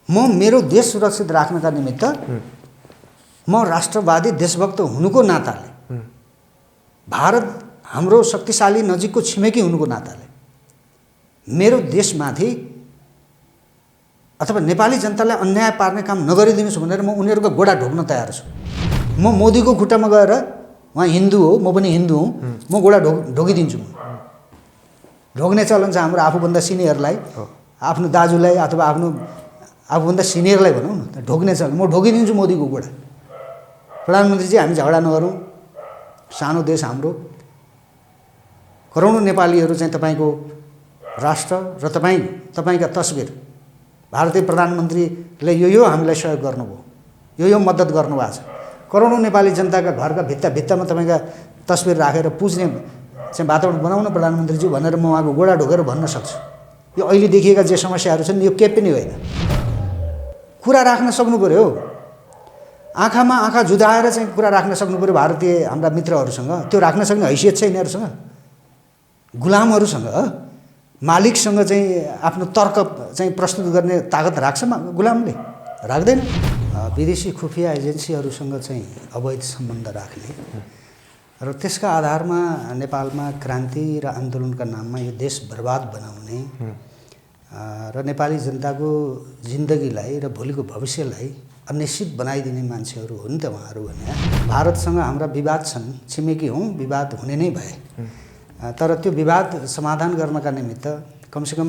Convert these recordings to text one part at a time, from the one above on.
म मेरो देश सुरक्षित राख्नका निमित्त म राष्ट्रवादी देशभक्त हुनुको नाताले भारत हाम्रो शक्तिशाली नजिकको छिमेकी हुनुको नाताले मेरो देशमाथि अथवा नेपाली जनतालाई अन्याय पार्ने काम नगरिदिनुस् भनेर म उनीहरूको गोडा ढोक्न तयार छु। म मोदीको खुट्टामा गएर उहाँ हिन्दू हो म पनि हिन्दू हुँ म गोडा ढोकिदिन्छु। ढोक्ने चलन छ हाम्रो आफूभन्दा सिनियरलाई आफ्नो दाजुलाई अथवा आफूभन्दा सिनियरलाई भनौँ न ढोक्ने चलन म ढोकिदिन्छु मोदीको गोडा। प्रधानमन्त्रीजी हामी झगडा नगरौँ सानो देश हाम्रो करोडौँ नेपालीहरू चाहिँ तपाईँको राष्ट्र र तपाईँका तस्बिर भारतीय प्रधानमन्त्रीले यो हामीलाई सहयोग गर्नुभयो यो मद्दत गर्नुभएको छ। करोडौँ नेपाली जनताका घरका भित्तामा तपाईँका तस्बिर राखेर पुज्ने चाहिँ वातावरण बनाउन प्रधानमन्त्रीज्यू भनेर म उहाँको गोडा ढोकेर भन्न सक्छु। यो अहिले देखिएका जे समस्याहरू छन् यो केही पनि होइन। कुरा राख्न सक्नु पऱ्यो आँखामा आँखा जुधाएर चाहिँ कुरा राख्न सक्नु पऱ्यो भारतीय हाम्रा मित्रहरूसँग। त्यो राख्न सक्ने हैसियत छ यिनीहरूसँग। गुलामहरूसँग मालिकसँग चाहिँ आफ्नो तर्क चाहिँ प्रस्तुत गर्ने तागत राख्छ गुलामले राख्दैन। विदेशी खुफिया एजेन्सीहरूसँग चाहिँ अवैध सम्बन्ध राख्ने र त्यसका आधारमा नेपालमा क्रान्ति र आन्दोलनका नाममा यो देश बर्बाद बनाउने र नेपाली जनताको जिन्दगीलाई र भोलिको भविष्यलाई अनिश्चित बनाइदिने मान्छेहरू हो नि त उहाँहरू भने। भारतसँग हाम्रा विवाद छन् छिमेकी हौँ विवाद हुने नै भए तर त्यो विवाद समाधान गर्नका निमित्त कमसेकम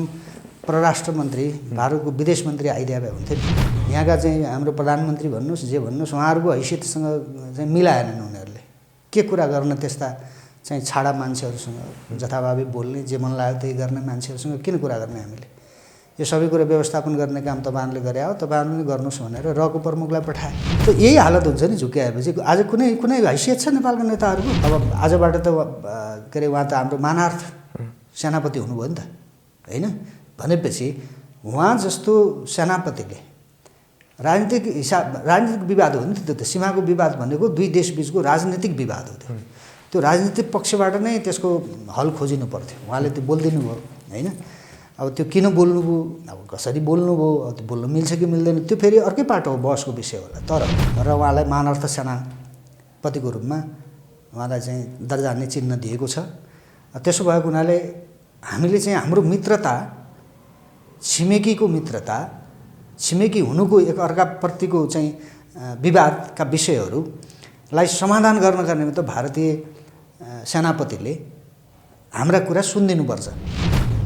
परराष्ट्र मन्त्री भारतको विदेश मन्त्री आइदिए भए हुन्थ्यो नि। यहाँका चाहिँ हाम्रो प्रधानमन्त्री भन्नुहोस् जे भन्नुहोस् उहाँहरूको हैसियतसँग चाहिँ मिलाएनन् उनीहरूले। के कुरा गर्न त्यस्ता चाहिँ छाडा मान्छेहरूसँग जथाभावी बोल्ने जे मन लाग्यो त्यही गर्ने मान्छेहरूसँग किन कुरा गर्ने हामीले। यो सबै कुरा व्यवस्थापन गर्ने काम तपाईँहरूले गरे हो तपाईँहरूले गर्नुहोस् भनेर रको प्रमुखलाई पठाए। त यही हालत हुन्छ नि झुक्क्याएपछि। आज कुनै हैसियत छ नेपालका नेताहरूको। अब आजबाट त के अरे उहाँ त हाम्रो मानार्थ सेनापति हुनुभयो नि त होइन। भनेपछि उहाँ जस्तो सेनापतिले राजनीतिक विवाद हो नि त। सीमाको विवाद भनेको दुई देशबीचको राजनीतिक विवाद हो। त्यो राजनीतिक पक्षबाट नै त्यसको हल खोजिनु पर्थ्यो। उहाँले त्यो बोलिदिनु भयो होइन। अब त्यो किन बोल्नुभयो अब कसरी बोल्नुभयो त्यो बोल्नु मिल्छ कि मिल्दैन त्यो फेरि अर्कै पाटो हो बहसको विषय होला। तर उहाँलाई मानार्थ सेनापतिको रूपमा उहाँलाई चाहिँ दर्जा नै चिन्ह दिएको छ। त्यसो भएको हुनाले हामीले चाहिँ हाम्रो मित्रता छिमेकीको मित्रता छिमेकी हुनुको एक अर्काप्रतिको चाहिँ विवादका विषयहरूलाई समाधान गर्नका निमित्त भारतीय सेनापतिले हाम्रा कुरा सुनिदिनुपर्छ।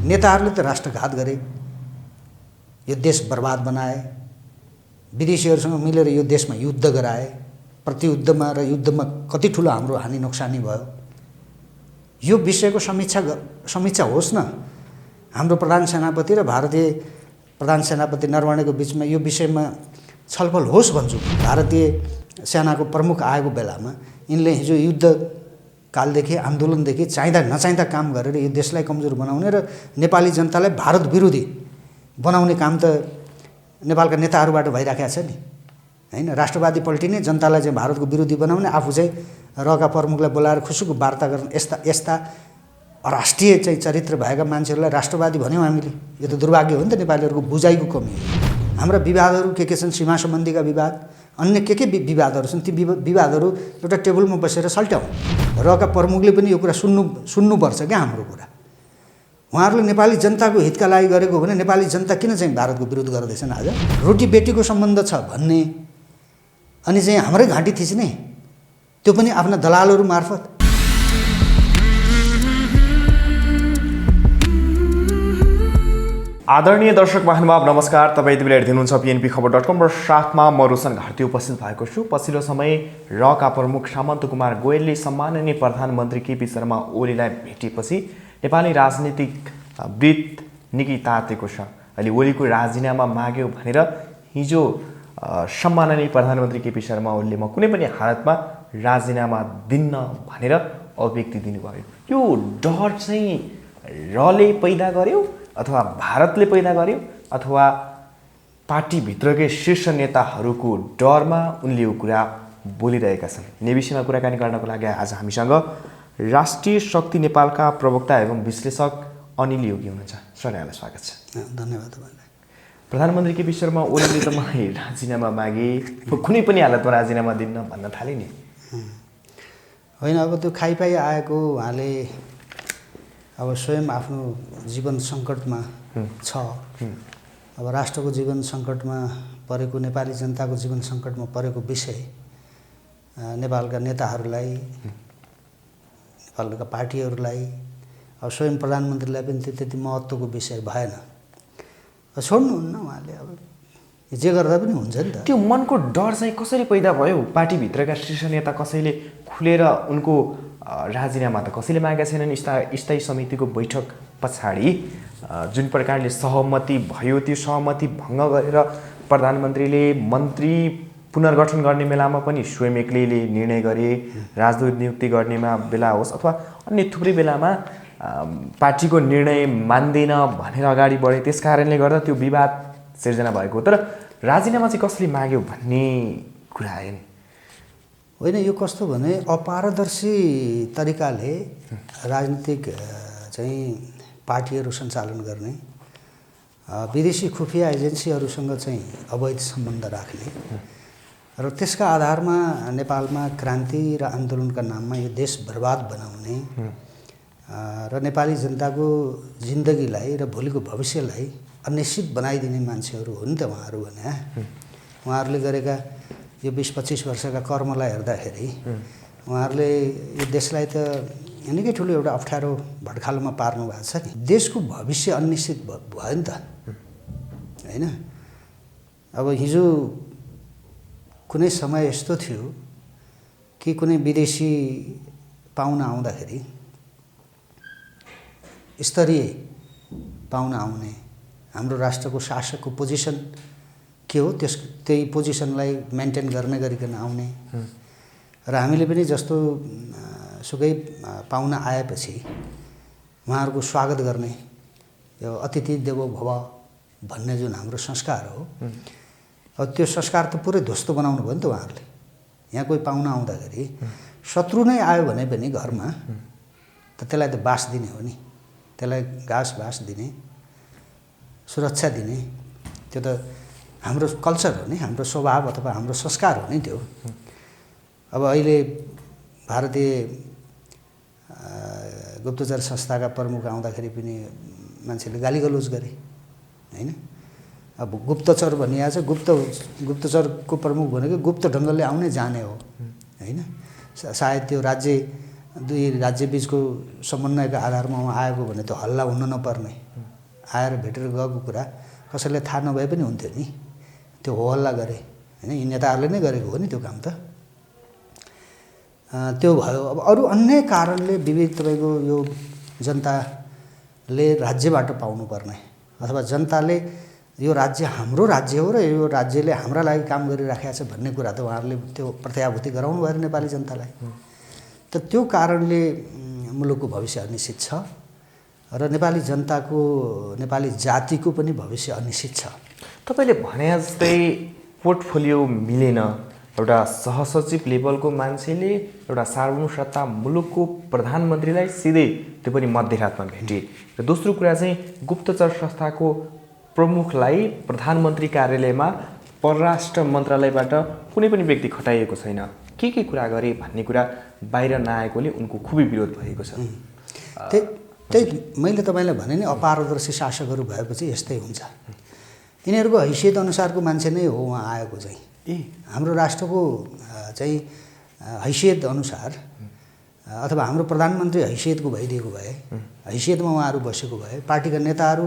नेताहरूले त राष्ट्रघात गरे यो देश बर्बाद बनाए विदेशीहरूसँग मिलेर यो देशमा युद्ध गराए प्रतियुद्धमा र युद्धमा कति ठुलो हाम्रो हानि नोक्सानी भयो यो विषयको समीक्षा होस् न। हाम्रो प्रधान सेनापति र भारतीय प्रधान सेनापति नरवणेको बिचमा यो विषयमा छलफल होस् भन्छु। भारतीय सेनाको प्रमुख आएको बेलामा यिनले हिजो युद्ध कालदेखि आन्दोलनदेखि चाहिँदा नचाहिँदा काम गरेर यो देशलाई कमजोर बनाउने र नेपाली जनतालाई भारत विरोधी बनाउने काम त नेपालका नेताहरूबाट भइराखेको छ नि होइन। राष्ट्रवादी पल्टिने जनतालाई चाहिँ भारतको विरोधी बनाउने आफू चाहिँ रका प्रमुखलाई बोलाएर खुसीको वार्ता गर्ने यस्ता राष्ट्रिय चाहिँ चरित्र भएका मान्छेहरूलाई राष्ट्रवादी भन्यौँ हामीले। यो त दुर्भाग्य हो नि त नेपालीहरूको बुझाइको कमी हो। हाम्रा विवादहरू के छन् सीमा सम्बन्धीका विवाद अन्य के विवादहरू छन् ती विवादहरू एउटा टेबलमा बसेर सल्ट्याउँ। रका प्रमुखले पनि यो कुरा सुन्नुपर्छ क्या हाम्रो कुरा। उहाँहरूले नेपाली जनताको हितका लागि गरेको हो भने नेपाली जनता किन चाहिँ भारतको विरोध गर्दैछन् आज। रोटी बेटीको सम्बन्ध छ भन्ने अनि चाहिँ हाम्रै घाँटी थिच्ने त्यो पनि आफ्ना दलालहरू मार्फत। आदरणीय दर्शक महानुभाव नमस्कार। तपाईँ यति बेला हेर्नुहुन्छ pnpखबर.com र साथमा म रोशन घार्ती उपस्थित भएको छु। पछिल्लो समय रका प्रमुख सामन्त कुमार गोयलले सम्माननीय प्रधानमन्त्री केपी शर्मा ओलीलाई भेटेपछि नेपाली राजनीतिक वृत्त निकै तातेको छ। अहिले ओलीको राजीनामा माग्यो भनेर हिजो सम्माननीय प्रधानमन्त्री केपी शर्मा ओलीले म कुनै पनि हालतमा राजीनामा दिन्न भनेर अभिव्यक्ति दिनुभयो। यो डर चाहिँ रले पैदा गर्यो अथवा भारतले पैदा गर्यो अथवा पार्टीभित्रकै शीर्ष नेताहरूको डरमा उनले यो कुरा बोलिरहेका छन्। यिनै विषयमा कुराकानी गर्नको लागि आज हामीसँग राष्ट्रिय शक्ति नेपालका प्रवक्ता एवं विश्लेषक अनिल योगी हुनुहुन्छ। सर यहाँलाई स्वागत छ। धन्यवाद तपाईँलाई। प्रधानमन्त्री केपी शर्मा ओलीले त मलाई राजीनामा मागे, कुनै पनि हालतमा राजीनामा दिन्न भन्न थाले नि। होइन, अब त्यो खाइपाइ आएको उहाँले अब स्वयं आफ्नो जीवन सङ्कटमा छ। अब राष्ट्रको जीवन सङ्कटमा परेको, नेपाली जनताको जीवन सङ्कटमा परेको विषय नेपालका नेताहरूलाई, नेपालका पार्टीहरूलाई, अब स्वयं प्रधानमन्त्रीलाई पनि त्यति महत्त्वको विषय भएन। छोड्नुहुन्न उहाँले, अब जे गर्दा पनि हुन्छ नि त। त्यो मनको डर चाहिँ कसरी पैदा भयो? पार्टीभित्रका शीर्ष नेता कसैले खुलेर उनको राजीनामा त कसैले मागेका छैनन्। स्थायी समितिको बैठक पछाडि जुन प्रकारले सहमति भयो, त्यो सहमति भङ्ग गरेर प्रधानमन्त्रीले मन्त्री पुनर्गठन गर्ने बेलामा पनि स्वयं एक्लैले निर्णय गरे। राजदूत नियुक्ति गर्नेमा बेला होस् अथवा अन्य थुप्रै बेलामा पार्टीको निर्णय मान्दैन भनेर अगाडि बढे। त्यस कारणले गर्दा त्यो विवाद सिर्जना भएको। तर राजीनामा चाहिँ कसले माग्यो भन्ने कुरा आयो नि। होइन, यो कस्तो भने अपारदर्शी तरिकाले राजनीतिक चाहिँ पार्टीहरू सञ्चालन गर्ने, विदेशी खुफिया एजेन्सीहरूसँग चाहिँ अवैध सम्बन्ध राख्ने र त्यसका आधारमा नेपालमा क्रान्ति र आन्दोलनका नाममा यो देश बर्बाद बनाउने र नेपाली जनताको जिन्दगीलाई र भोलिको भविष्यलाई अनिश्चित बनाइदिने मान्छेहरू हो नि त उहाँहरू भने। उहाँहरूले गरेका यो 20-25 वर्षका कर्मलाई हेर्दाखेरि उहाँहरूले यो देशलाई त निकै ठुलो एउटा अप्ठ्यारो भड्खालोमा पार्नु भएको छ नि। देशको भविष्य अनिश्चित भयो नि त, होइन? अब हिजो कुनै समय यस्तो थियो कि कुनै विदेशी पाहुना आउँदाखेरि, स्तरीय पाहुना आउने, हाम्रो राष्ट्रको शासकको पोजिसन के हो त्यही पोजिसनलाई मेन्टेन गर्ने गरिकन आउने र हामीले पनि जस्तो सुकै पाहुना आएपछि उहाँहरूको स्वागत गर्ने, यो अतिथि देवो भव भन्ने जुन हाम्रो संस्कार हो, अब त्यो संस्कार त पुरै ध्वस्त बनाउनु भयो नि त उहाँहरूले। यहाँ कोही पाहुना आउँदाखेरि शत्रु नै आयो भने पनि घरमा त त्यसलाई त बास दिने हो नि, त्यसलाई घाँस बास दिने, सुरक्षा दिने, त्यो त हाम्रो कल्चर हो नि, हाम्रो स्वभाव अथवा हाम्रो संस्कार हो नि त्यो। अब अहिले भारतीय गुप्तचर संस्थाका प्रमुख आउँदाखेरि पनि मान्छेले गालीगलोज गरे, होइन? अब गुप्तचर भनिएको छ, गुप्तचरको प्रमुख भनेको गुप्त ढङ्गले आउने जाने हो, होइन? सायद त्यो दुई राज्यबीचको समन्वयको आधारमा उहाँ आएको भने त हल्ला हुन नपर्ने, आएर भेटेर गएको कुरा कसैलाई थाहा नभए पनि हुन्थ्यो नि। त्यो हो हल्ला गरे, होइन? यी नेताहरूले नै गरेको हो नि त्यो काम त। त्यो भयो। अब अरू अन्य कारणले विविध तपाईँको यो जनताले राज्यबाट पाउनुपर्ने अथवा जनताले यो राज्य हाम्रो राज्य हो र यो राज्यले हाम्रा लागि काम गरिराखेको छ भन्ने कुरा त उहाँहरूले त्यो प्रत्याभूति गराउनु भयो नेपाली जनतालाई। त त्यो कारणले मुलुकको भविष्य अनिश्चित छ र नेपाली जनताको, नेपाली जातिको पनि भविष्य अनिश्चित छ। तपाईँले भने जस्तै पोर्टफोलियो मिलेन, एउटा सहसचिव लेभलको मान्छेले एउटा सार्वभौम सत्ता मुलुकको प्रधानमन्त्रीलाई सिधै त्यो पनि मध्यरातमा भेटे र दोस्रो कुरा चाहिँ गुप्तचर संस्थाको प्रमुखलाई प्रधानमन्त्री कार्यालयमा परराष्ट्र मन्त्रालयबाट कुनै पनि व्यक्ति खटाइएको छैन, के कुरा गरे भन्ने कुरा बाहिर नआएकोले उनको खुबै विरोध भएको छ। त्यही मैले तपाईँलाई भने नि, अपारदर्शी शासकहरू भएपछि यस्तै हुन्छ। यिनीहरूको हैसियत अनुसारको मान्छे नै हो उहाँ आएको चाहिँ। हाम्रो राष्ट्रको चाहिँ हैसियत अनुसार अथवा हाम्रो प्रधानमन्त्री हैसियतको भइदिएको भए, हैसियतमा उहाँहरू बसेको भए, पार्टीका नेताहरू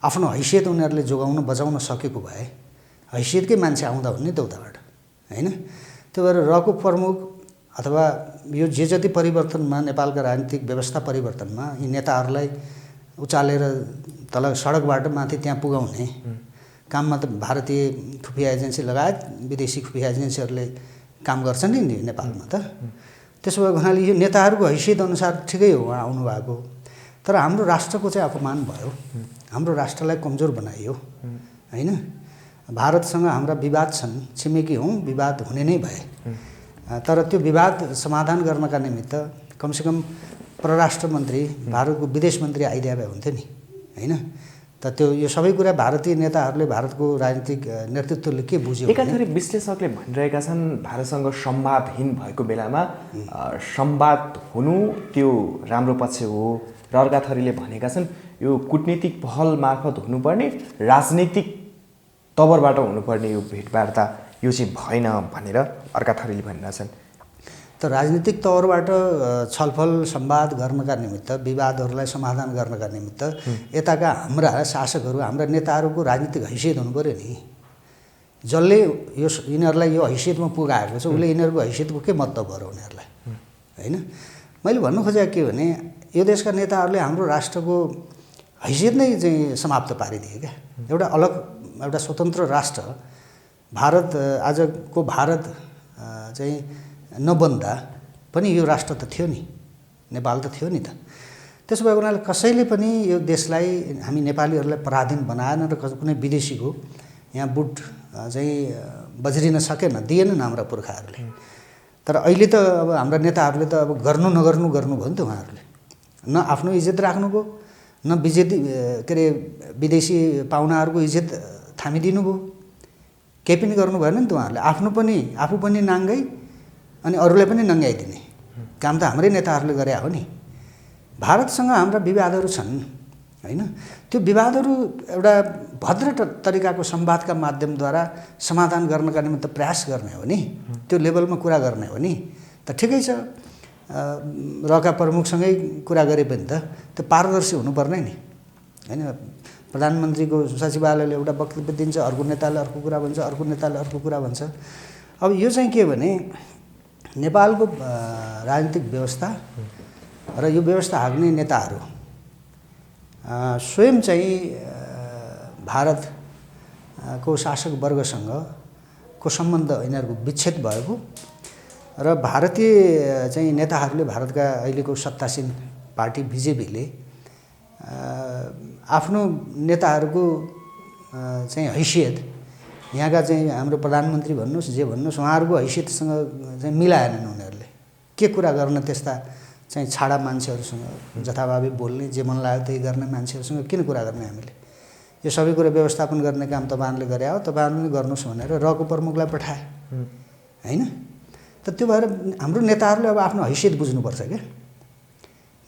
आफ्नो हैसियत उनीहरूले जोगाउन बचाउन सकेको भए हैसियतकै मान्छे आउँदा हुने त उताबाट, होइन? त्यो भएर रको प्रमुख अथवा यो जे जति परिवर्तनमा नेपालका राजनीतिक व्यवस्था परिवर्तनमा यी नेताहरूलाई उचालेर तल सडकबाट माथि त्यहाँ पुगाउने काममा त भारतीय खुफिया एजेन्सी लगायत विदेशी खुफिया एजेन्सीहरूले काम गर्छन् नि नेपालमा त। त्यसो भएको हुनाले यो नेताहरूको हैसियत अनुसार ठिकै हो उहाँ आउनुभएको, तर हाम्रो राष्ट्रको चाहिँ अपमान भयो, हाम्रो राष्ट्रलाई कमजोर बनाइयो, होइन? भारतसँग हाम्रा विवाद छन्, छिमेकी हौँ, विवाद हुने नै भए, तर त्यो विवाद समाधान गर्नका निमित्त कमसेकम परराष्ट्र मन्त्री, भारतको विदेश मन्त्री आइदिए भए हुन्थ्यो नि, होइन? त त्यो यो सबै कुरा भारतीय नेताहरूले भारतको राजनीतिक नेतृत्वले के बुझ्यो एकाथरी विश्लेषकले भनिरहेका छन् भारतसँग संवादहीन भएको बेलामा संवाद हुनु त्यो राम्रो पक्ष हो र अर्का थरीले भनेका छन् यो कूटनीतिक पहल मार्फत हुनुपर्ने राजनीतिक तवरबाट हुनुपर्ने यो भेटवार्ता यो चाहिँ भएन भनेर अर्का थरीले भनिरहेछन्। त राजनीतिक तवरबाट छलफल संवाद गर्नका निमित्त विवादहरूलाई समाधान गर्नका निमित्त यताका हाम्रा शासकहरू हाम्रा नेताहरूको राजनीतिक हैसियत हुनु पर्यो नि। जसले यो यिनीहरूलाई यो हैसियतमा पुगाएको छ उसले यिनीहरूको हैसियतको के मतलब भयो उनीहरूलाई होइन। मैले भन्नु खोजेको के भने यो देशका नेताहरूले हाम्रो राष्ट्रको हैसियत नै चाहिँ समाप्त पारिदिए क्या। एउटा अलग एउटा स्वतन्त्र राष्ट्र भारत आजको भारत चाहिँ नबन्दा पनि यो राष्ट्र त थियो नि, नेपाल त थियो नि त। त्यसो भएको हुनाले कसैले पनि यो देशलाई हामी नेपालीहरूलाई पराधीन बनाएन र कुनै विदेशीको यहाँ बुट चाहिँ बज्रिन सकेन, दिएनन् हाम्रा पुर्खाहरूले। तर अहिले त अब हाम्रा नेताहरूले त अब गर्नु नगर्नु गर्नुभयो नि त। उहाँहरूले न आफ्नो इज्जत राख्नुभयो, न के अरे विदेशी पाहुनाहरूको इज्जत थामिदिनु भयो, केही पनि गर्नु भएन नि त उहाँहरूले। आफू पनि नाङ्गै अनि अरूलाई पनि नङ्गाइदिने काम त हाम्रै नेताहरूले गरे हो नि। भारतसँग हाम्रा विवादहरू छन् होइन, त्यो विवादहरू एउटा भद्र तरिकाको संवादका माध्यमद्वारा समाधान गर्नका निमित्त प्रयास गर्ने हो नि, त्यो लेभलमा कुरा गर्ने हो नि। त ठिकै छ, रका प्रमुखसँगै कुरा गरे पनि त त्यो पारदर्शी हुनुपर्ने नि होइन। प्रधानमन्त्रीको सचिवालयले एउटा वक्तव्य दिन्छ, अर्को नेताले अर्को कुरा भन्छ, अर्को नेताले अर्को कुरा भन्छ। अब यो चाहिँ के भने नेपालको राजनीतिक व्यवस्था र यो व्यवस्था हाँक्ने नेताहरू स्वयं चाहिँ भारतको शासक वर्गसँग को सम्बन्ध यिनीहरूको विच्छेद भएको र भारतीय चाहिँ नेताहरूले भारतका अहिलेको सत्तासीन पार्टी बिजेपीले आफ्नो नेताहरूको चाहिँ हैसियत यहाँका चाहिँ हाम्रो प्रधानमन्त्री भन्नुहोस् जे भन्नुहोस् उहाँहरूको हैसियतसँग चाहिँ मिलाएनन् उनीहरूले। के कुरा गर्न त्यस्ता चाहिँ छाडा मान्छेहरूसँग जथाभावी बोल्ने, जे मन लाग्यो त्यही गर्ने मान्छेहरूसँग किन कुरा गर्ने हामीले? यो सबै कुरा व्यवस्थापन गर्ने काम तपाईँहरूले गरे हो, तपाईँहरूले पनि गर्नुहोस् भनेर रको प्रमुखलाई पठाए होइन। त त्यो भएर हाम्रो नेताहरूले अब आफ्नो हैसियत बुझ्नुपर्छ क्या।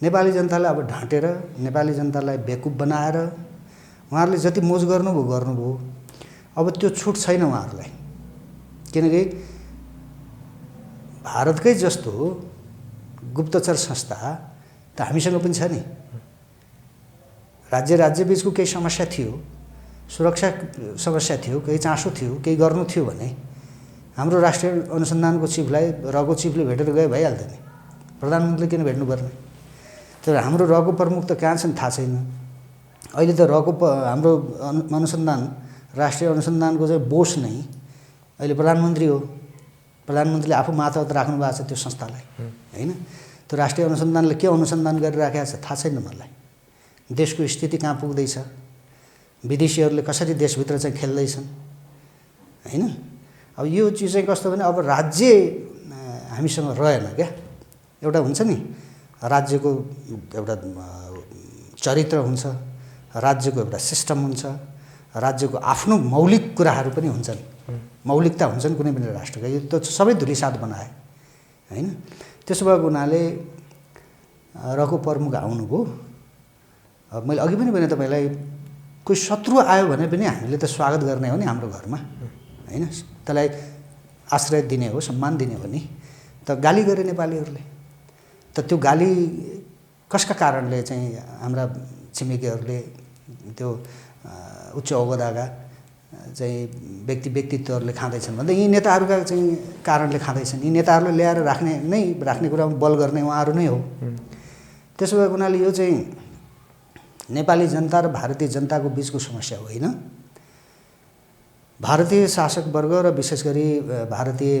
नेपाली जनतालाई अब ढाँटेर, नेपाली जनतालाई बेकुब बनाएर उहाँहरूले जति मोज गर्नुभयो अब त्यो छुट छैन उहाँहरूलाई। किनकि भारतकै जस्तो गुप्तचर संस्था त हामीसँग पनि छ नि। राज्य बीचको केही समस्या थियो, सुरक्षा समस्या थियो, केही चासो थियो, केही गर्नु थियो भने हाम्रो राष्ट्रिय अनुसन्धानको चिफलाई रको चिफले भेटेर गए भइहाल्थ्यो नि। प्रधानमन्त्रीले किन भेट्नुपर्ने? तर हाम्रो रको प्रमुख त कहाँ छन् थाहा छैन। अहिले त रको हाम्रो अनुसन्धान राष्ट्रिय अनुसन्धानको चाहिँ बोस नै अहिले प्रधानमन्त्री हो। प्रधानमन्त्रीले आफू मातहत राख्नु भएको छ त्यो संस्थालाई होइन। त्यो राष्ट्रिय अनुसन्धानले के अनुसन्धान गरिराखेको छ थाहा छैन मलाई। देशको स्थिति कहाँ पुग्दैछ, विदेशीहरूले कसरी देशभित्र चाहिँ खेल्दैछन् होइन। अब यो चिज चाहिँ कस्तो भने अब राज्य हामीसँग रहेन क्या। एउटा हुन्छ नि राज्यको एउटा चरित्र हुन्छ, राज्यको एउटा सिस्टम हुन्छ, राज्यको आफ्नो मौलिक कुराहरू पनि हुन्छन्, मौलिकता हुन्छन् कुनै पनि राष्ट्रका। यो त सबै धुलिसात बनाए होइन। त्यसो भएको हुनाले रको प्रमुख आउनुभयो। अब मैले अघि पनि भने तपाईँलाई कोही शत्रु आयो भने पनि हामीले त स्वागत गर्ने हो नि हाम्रो घरमा होइन। त्यसलाई आश्रय दिने हो, सम्मान दिने हो नि। त गाली गरे नेपालीहरूले। त त्यो गाली कसका कारणले चाहिँ हाम्रा छिमेकीहरूले त्यो उच्च ओहदाका चाहिँ व्यक्तित्वहरूले खाँदैछन् भन्दा यी नेताहरूका चाहिँ कारणले खाँदैछन्। यी नेताहरूले ल्याएर राख्ने कुरामा बल गर्ने उहाँहरू नै हो। त्यसो भएको हुनाले यो चाहिँ नेपाली जनता र भारतीय जनताको बिचको समस्या होइन। भारतीय शासक वर्ग र विशेष गरी भारतीय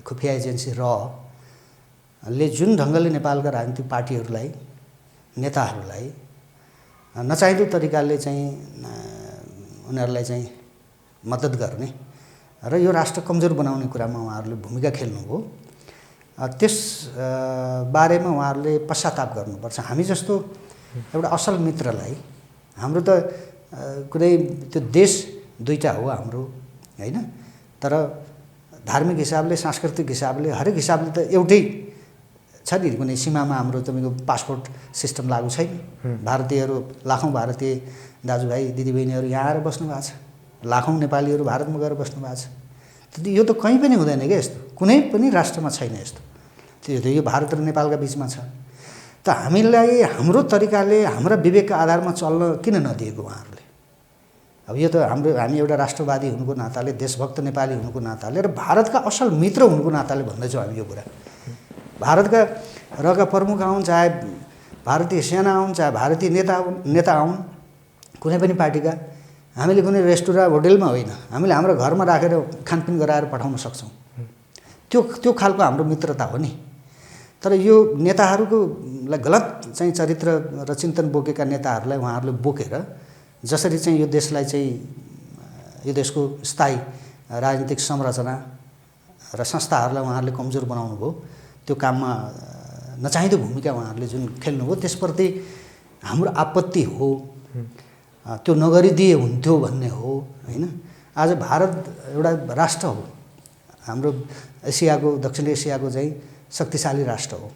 खुफिया एजेन्सी रले जुन ढङ्गले नेपालका राजनीतिक पार्टीहरूलाई, नेताहरूलाई नचाहिँदो तरिकाले चाहिँ उनीहरूलाई चाहिँ मद्दत गर्ने र यो राष्ट्र कमजोर बनाउने कुरामा उहाँहरूले भूमिका खेल्नुभयो। त्यस बारेमा उहाँहरूले पश्चाताप गर्नुपर्छ। हामी जस्तो एउटा असल मित्रलाई हाम्रो त कुनै त्यो देश दुईटा हो हाम्रो, होइन? तर धार्मिक हिसाबले, सांस्कृतिक हिसाबले, हरेक हिसाबले त एउटै छ नि। कुनै सीमामा हाम्रो तपाईँको पासपोर्ट सिस्टम लागु छैन। भारतीयहरू, लाखौँ भारतीय दाजुभाइ दिदीबहिनीहरू यहाँ आएर बस्नु भएको छ। लाखौँ नेपालीहरू भारतमा गएर बस्नु भएको छ। यो त कहीँ पनि हुँदैन क्या यस्तो, कुनै पनि राष्ट्रमा छैन यस्तो। त्यो यो भारत र नेपालका बिचमा छ। त हामीलाई हाम्रो तरिकाले, हाम्रा विवेकका आधारमा चल्न किन नदिएको उहाँहरूले? अब यो त हामी एउटा राष्ट्रवादी हुनुको नाताले, देशभक्त नेपाली हुनुको नाताले र भारतका असल मित्र हुनुको नाताले भन्दैछौँ हामी यो कुरा। भारतका रका प्रमुख आउन्, चाहे भारतीय सेना आउन्, चाहे भारतीय नेता आउन्, कुनै पनि पार्टीका, हामीले कुनै रेस्टुरेन्ट होटेलमा होइन, हामीले हाम्रो घरमा राखेर खानपिन गराएर पठाउन सक्छौँ। त्यो खालको हाम्रो मित्रता हो नि। तर यो नेताहरूलाई गलत चाहिँ चरित्र र चिन्तन बोकेका नेताहरूलाई उहाँहरूले बोकेर जसरी चाहिँ यो देशलाई चाहिँ, यो देशको स्थायी राजनीतिक संरचना र संस्थाहरूलाई उहाँहरूले कमजोर बनाउनु भयो, त्यो काममा नचाहिँदो भूमिका उहाँहरूले जुन खेल्नुभयो, त्यसप्रति हाम्रो आपत्ति हो। त्यो नगरिदिए हुन्थ्यो भन्ने हो, होइन? आज भारत एउटा राष्ट्र हो, हाम्रो एसियाको, दक्षिण एसियाको चाहिँ शक्तिशाली राष्ट्र हो।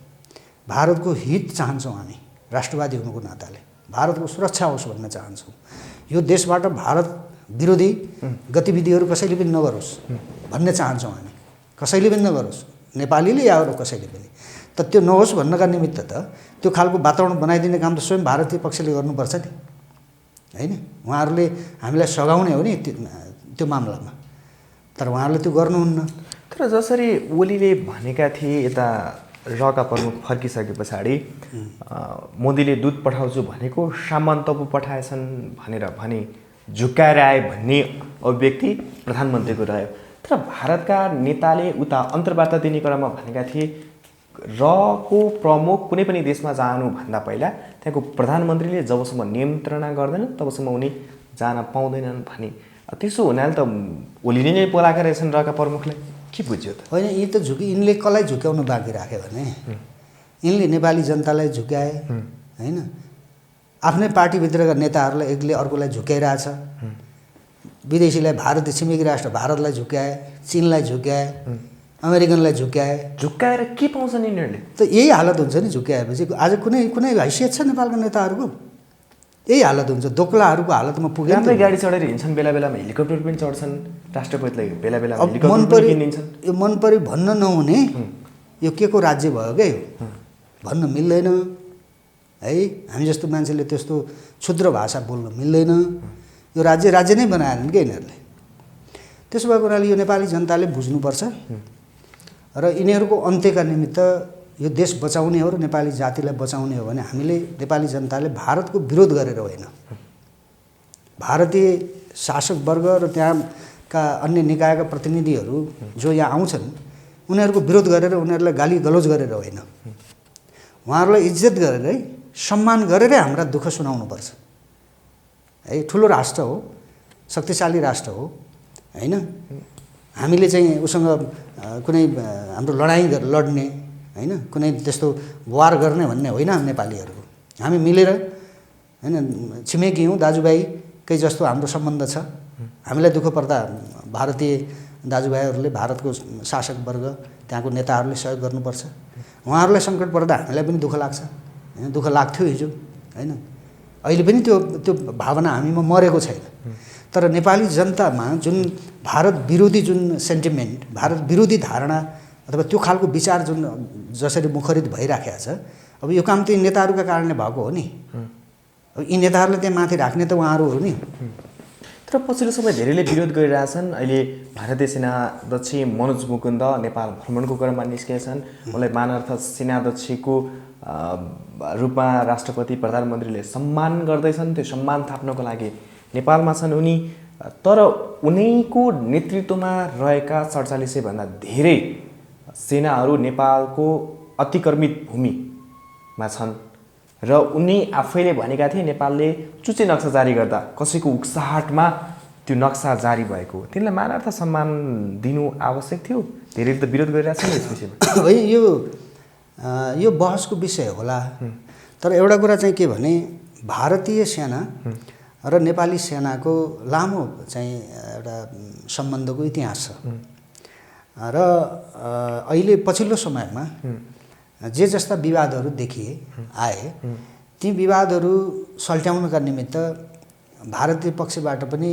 भारतको हित चाहन्छौँ हामी राष्ट्रवादी हुनुको नाताले, भारतको सुरक्षा होस् भन्न चाहन्छौँ। यो देशबाट भारत विरोधी गतिविधिहरू कसैले पनि नगरोस् भन्ने चाहन्छौँ हामी, कसैले पनि नगरोस्, नेपालीले या अरू कसैले पनि। त त्यो नहोस् भन्नका निमित्त त त्यो खालको वातावरण बनाइदिने काम त स्वयं भारतीय पक्षले गर्नुपर्छ नि, होइन? उहाँहरूले हामीलाई सघाउने हो नि त्यो मामलामा, तर उहाँहरूले त्यो गर्नुहुन्न। तर जसरी ओलीले भनेका थिए, यता रका प्रमुख फर्किसके पछाडि मोदीले दूत पठाउँछु भनेको सामन्त पो पठाएछन् भनेर भने झुक्काएर आए भन्ने अभिव्यक्ति प्रधानमन्त्रीको रह्यो। तर भारतका नेताले उता अन्तर्वार्ता दिने क्रममा भनेका थिए रको प्रमुख कुनै पनि देशमा जानुभन्दा पहिला त्यहाँको प्रधानमन्त्रीले जबसम्म नियन्त्रणा गर्दैनन् तबसम्म उनी जान पाउँदैनन् भने। त्यसो हुनाले त ओलीले नै बोलाएका रहेछन् रका प्रमुखलाई, के बुझ्यो त? होइन, यी त यिनले कसलाई झुक्याउनु बाँकी राख्यो भने यिनले नेपाली जनतालाई झुक्याए, होइन? आफ्नै पार्टीभित्रका नेताहरूलाई एकले अर्कोलाई झुक्याइरहेछ। विदेशीलाई, भारतीय छिमेकी राष्ट्र भारतलाई झुक्याए, चिनलाई झुक्याए, अमेरिकनलाई झुक्याएर के पाउँछ नि यिनीहरूले? त यही हालत हुन्छ नि झुक्याएपछि। आज कुनै हैसियत छ नेपालका नेताहरूको? यही हालत हुन्छ, दोक्लाहरूको हालतमा पुग्यो। राम्रै गाडी चढेर हिँड्छन्, बेला बेलामा हेलिकप्टर पनि चढ्छन्, राष्ट्रपतिलाई बेला बेलामा हेलिकप्टर पनि किनिन्छन्। यो मन परि भन्न नहुने, यो के को राज्य भयो क्या? यो भन्न मिल्दैन है। हामी जस्तो मान्छेले त्यस्तो क्षुद्र भाषा बोल्न मिल्दैन। यो राज्य नै बनाएनन् क्या यिनीहरूले। त्यसो भएको हुनाले यो नेपाली जनताले बुझ्नुपर्छ र यिनीहरूको अन्त्यका निमित्त यो देश बचाउने हो र नेपाली जातिलाई बचाउने हो भने हामीले नेपाली जनताले भारतको विरोध गरेर होइन, भारतीय शासक वर्ग र त्यहाँका अन्य निकायका प्रतिनिधिहरू जो यहाँ आउँछन् उनीहरूको विरोध गरेर, उनीहरूलाई गाली गलौज गरेर होइन, उहाँहरूलाई इज्जत गरेर, सम्मान गरेरै हाम्रा दुःख सुनाउनुपर्छ है। ठुलो राष्ट्र हो, शक्तिशाली राष्ट्र हो, होइन? हामीले चाहिँ उसँग कुनै हाम्रो लडाइँ लड्ने, होइन, कुनै त्यस्तो वार गर्ने भन्ने होइन नेपालीहरूको। हामी मिलेर, होइन, छिमेकी हौँ, दाजुभाइकै जस्तो हाम्रो सम्बन्ध छ। हामीलाई दुःख पर्दा भारतीय दाजुभाइहरूले, भारतको शासक वर्ग, त्यहाँको नेताहरूले सहयोग गर्नुपर्छ। उहाँहरूलाई सङ्कट पर्दा हामीलाई पनि दुःख लाग्छ, होइन? दुःख लाग्थ्यो हिजो, होइन? अहिले पनि त्यो भावना हामीमा मरेको छैन। तर नेपाली जनतामा जुन भारत विरोधी जुन सेन्टिमेन्ट, भारत विरोधी धारणा अथवा त्यो खालको विचार जुन जसरी मुखरित भइराखेको छ, अब यो काम त यी नेताहरूका कारणले भएको हो नि। अब यी नेताहरूले त्यहाँ माथि राख्ने त उहाँहरू हो नि। तर पछिल्लो समय धेरैले विरोध गरिरहेछन्। अहिले भारतीय सेनाध्यक्ष मनोज मुकुन्द नेपाल भ्रमणको क्रममा निस्केछन्। उनलाई मानार्थ सेनाध्यक्षको रूपमा राष्ट्रपति प्रधानमन्त्रीले सम्मान गर्दैछन्। त्यो सम्मान थाप्नको लागि नेपालमा छन् उनी। तर उनैको नेतृत्वमा रहेका ४७ भन्दा धेरै सेनाहरू नेपालको अतिक्रमित भूमिमा छन् र उनी आफैले भनेका थिए नेपालले चुच्चे नक्सा जारी गर्दा कसैको उक्साहटमा त्यो नक्सा जारी भएको। तिनलाई मानार्थ सम्मान दिनु आवश्यक थियो। धेरैले त विरोध गरिरहेछन् यस विषयमा। होइन, यो बहसको विषय होला। तर एउटा कुरा चाहिँ के भने भारतीय सेना र नेपाली सेनाको लामो चाहिँ एउटा सम्बन्धको इतिहास छ र अहिले पछिल्लो समयमा जे जस्ता विवादहरू देखिए आए ती विवादहरू सल्ट्याउनका निमित्त भारतीय पक्षबाट पनि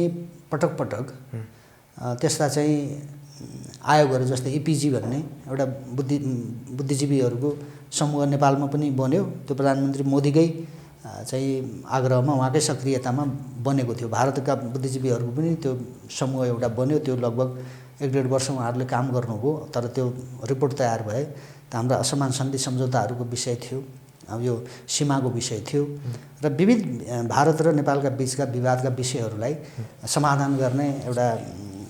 पटक पटक त्यस्ता चाहिँ आयोगहरू जस्तै इपिजी भन्ने एउटा बुद्धिजीवीहरूको समूह नेपालमा पनि बन्यो। त्यो प्रधानमन्त्री मोदीकै चाहिँ आग्रहमा उहाँकै सक्रियतामा बनेको थियो। भारतका बुद्धिजीवीहरूको पनि त्यो समूह एउटा बन्यो। त्यो लगभग 1.5 वर्ष उहाँहरूले काम गर्नुभयो। तर त्यो रिपोर्ट तयार भए त हाम्रा असमान सन्धि सम्झौताहरूको विषय थियो, अब यो सीमाको विषय थियो र विविध भारत र नेपालका बीचका विवादका विषयहरूलाई समाधान गर्ने एउटा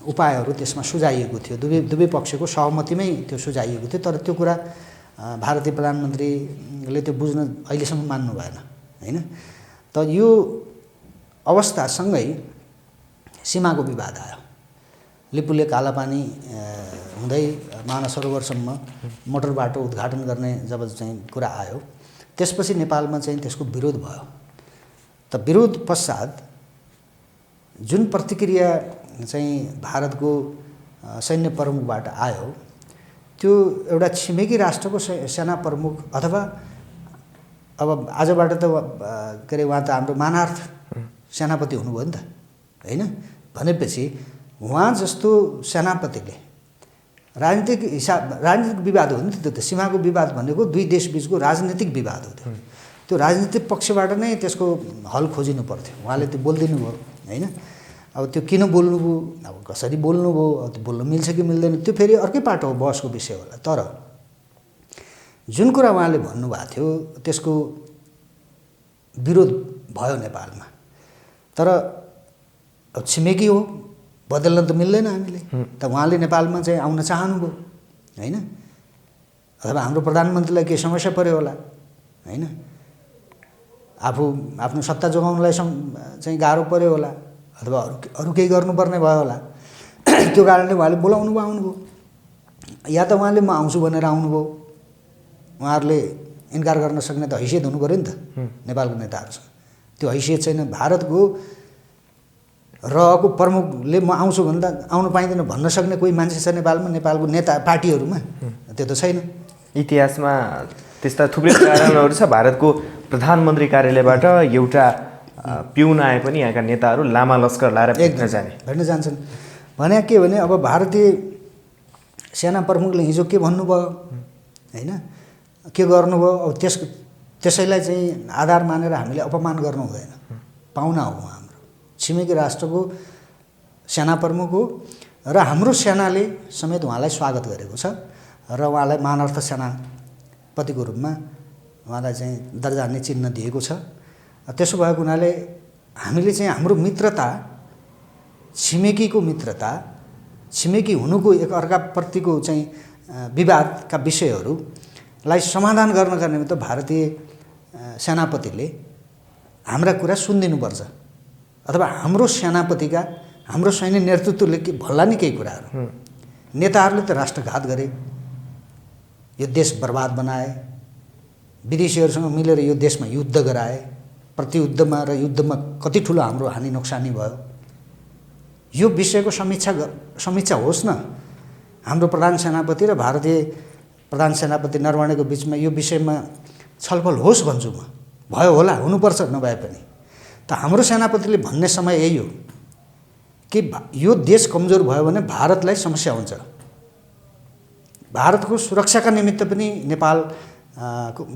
उपायहरू त्यसमा सुझाइएको थियो। दुवै पक्षको सहमतिमै त्यो सुझाइएको थियो। तर त्यो कुरा भारतीय प्रधानमन्त्रीले त्यो बुझ्न अहिलेसम्म मान्नु भएन हैन। त यो अवस्थासँगै सीमाको विवाद आयो। लिपुले कालापानी हुँदै मानस सरोवरसम्म मोटर बाटो उद्घाटन गर्ने जब चाहिँ कुरा आयो त्यसपछि नेपालमा चाहिँ त्यसको विरोध भयो। त विरोध पश्चात जुन प्रतिक्रिया चाहिँ भारतको सैन्य प्रमुखबाट आयो त्यो एउटा छिमेकी राष्ट्रको सेना प्रमुख अथवा अब आजबाट त के अरे उहाँ त हाम्रो मानार्थ सेनापति हुनुभयो नि त हैन। भनेपछि उहाँ जस्तो सेनापतिले राजनीतिक विवाद हो नि त। सीमाको विवाद भनेको दुई देशबीचको राजनीतिक विवाद हो। त्यो राजनीतिक पक्षबाट नै त्यसको हल खोजिनु पर्थ्यो। उहाँले त्यो बोलिदिनु भयो हैन। अब त्यो किन बोल्नुभयो, अब कसरी बोल्नुभयो, अब त्यो बोल्न मिल्छ कि मिल्दैन त्यो फेरि अर्कै पाटो हो, बहसको विषय होला। तर जुन कुरा उहाँले भन्नुभएको थियो त्यसको विरोध भयो नेपालमा। तर अब छिमेकी हो, बदल्न त मिल्दैन हामीले। त उहाँले नेपालमा चाहिँ आउन चाहनुभयो हैन। अथवा हाम्रो प्रधानमन्त्रीलाई केही समस्या पर्यो होला हैन। आफू आफ्नो सत्ता जोगाउनलाई चाहिँ गाह्रो पर्यो होला अथवा अरू केही गर्नुपर्ने भयो होला। त्यो कारणले उहाँले बोलाउनु भयो, आउनुभयो। या त उहाँले म आउँछु भनेर आउनुभयो। उहाँहरूले इन्कार गर्न सक्ने त हैसियत हुनु पऱ्यो नि त नेपालको नेताहरूसँग। त्यो हैसियत छैन। भारतको रहेको प्रमुखले म आउँछु भन्दा आउनु पाइँदैन भन्न सक्ने कोही मान्छे छ नेपालमा? नेपालको नेता पार्टीहरूमा त्यो त छैन। इतिहासमा त्यस्ता थुप्रै कारणहरू छ। भारतको प्रधानमन्त्री कार्यालयबाट एउटा पिउन आए पनि यहाँका नेताहरू लामा लस्कर लाएर भेट्न जान्छन्। भने के भने अब भारतीय सेना प्रमुखले हिजो के भन्नुभयो हैन, के गर्नुभयो, अब त्यसैलाई चाहिँ आधार मानेर हामीले अपमान गर्नु हुँदैन। पाहुना हो हाम्रो, छिमेकी राष्ट्रको सेना प्रमुख हो र हाम्रो सेनाले समेत उहाँलाई स्वागत गरेको छ र उहाँलाई मानार्थ सेनापतिको रूपमा उहाँलाई चाहिँ दर्जा नै चिन्ह दिएको छ। त्यसो भएको हुनाले हामीले चाहिँ हाम्रो मित्रता, छिमेकीको मित्रता, छिमेकी हुनुको एक अर्काप्रतिको चाहिँ विवादका विषयहरूलाई समाधान गर्नका निमित्त भारतीय सेनापतिले हाम्रा कुरा सुनिदिनुपर्छ। अथवा हाम्रो सेनापतिका, हाम्रो सैन्य नेतृत्वले के भन्ला नि केही कुराहरू। नेताहरूले त राष्ट्रघात गरे, यो देश बर्बाद बनाए, विदेशीहरूसँग मिलेर यो देशमा युद्ध गराए, प्रतियुद्धमा र युद्धमा कति ठुलो हाम्रो हानि नोक्सानी भयो। यो विषयको समीक्षा होस् न। हाम्रो प्रधान सेनापति र भारतीय प्रधान सेनापति नरवणेको बिचमा यो विषयमा छलफल होस् भन्छु म। भयो होला, हुनुपर्छ नभए पनि। त हाम्रो सेनापतिले भन्ने समय यही हो कि यो देश कमजोर भयो भने भारतलाई समस्या हुन्छ। भारतको सुरक्षाका निमित्त पनि नेपाल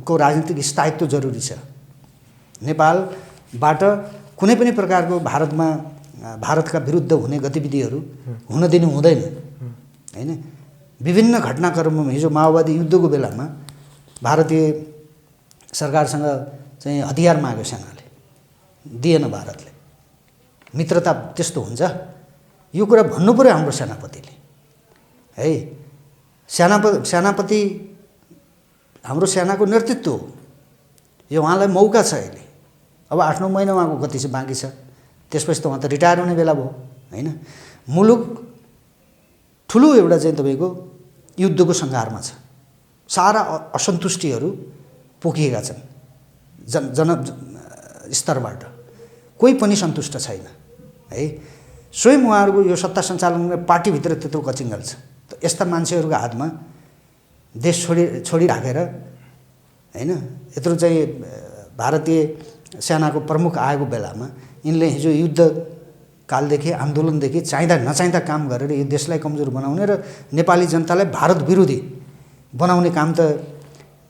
को राजनीतिक स्थायित्व जरुरी छ। नेपालबाट कुनै पनि प्रकारको भारतका विरुद्ध हुने गतिविधिहरू हुन दिनु हुँदैन हैन। विभिन्न घटनाक्रममा हिजो माओवादी युद्धको बेलामा भारतीय सरकारसँग चाहिँ हतियार माग्यो सेनाले, दिएन भारतले। मित्रता त्यस्तो हुन्छ। यो कुरा भन्नु पर्यो हाम्रो सेनापतिले है। सेनापति हाम्रो सेनाको नेतृत्व हो। यो उहाँलाई मौका छ अहिले। अब 8-9 महिना उहाँको गति चाहिँ बाँकी छ। त्यसपछि त उहाँ त रिटायर हुने बेला भयो हैन। मुलुक ठुलो एउटा चाहिँ तपाईँको युद्धको सङ्घारमा छ। सारा असन्तुष्टिहरू पोखिएका छन् जन स्तरबाट। कोही पनि सन्तुष्ट छैन है। स्वयं उहाँहरूको यो सत्ता सञ्चालन पार्टीभित्र त्यत्रो कचिङ्गल छ। त यस्ता मान्छेहरूको हातमा देश छोडिराखेर हैन यत्रो चाहिँ भारतीय सेनाको प्रमुख आएको बेलामा यिनले हिजो युद्ध कालदेखि आन्दोलनदेखि चाहिँदा नचाहिँदा काम गरेर यो देशलाई कमजोर बनाउने र नेपाली जनतालाई भारत विरोधी बनाउने काम त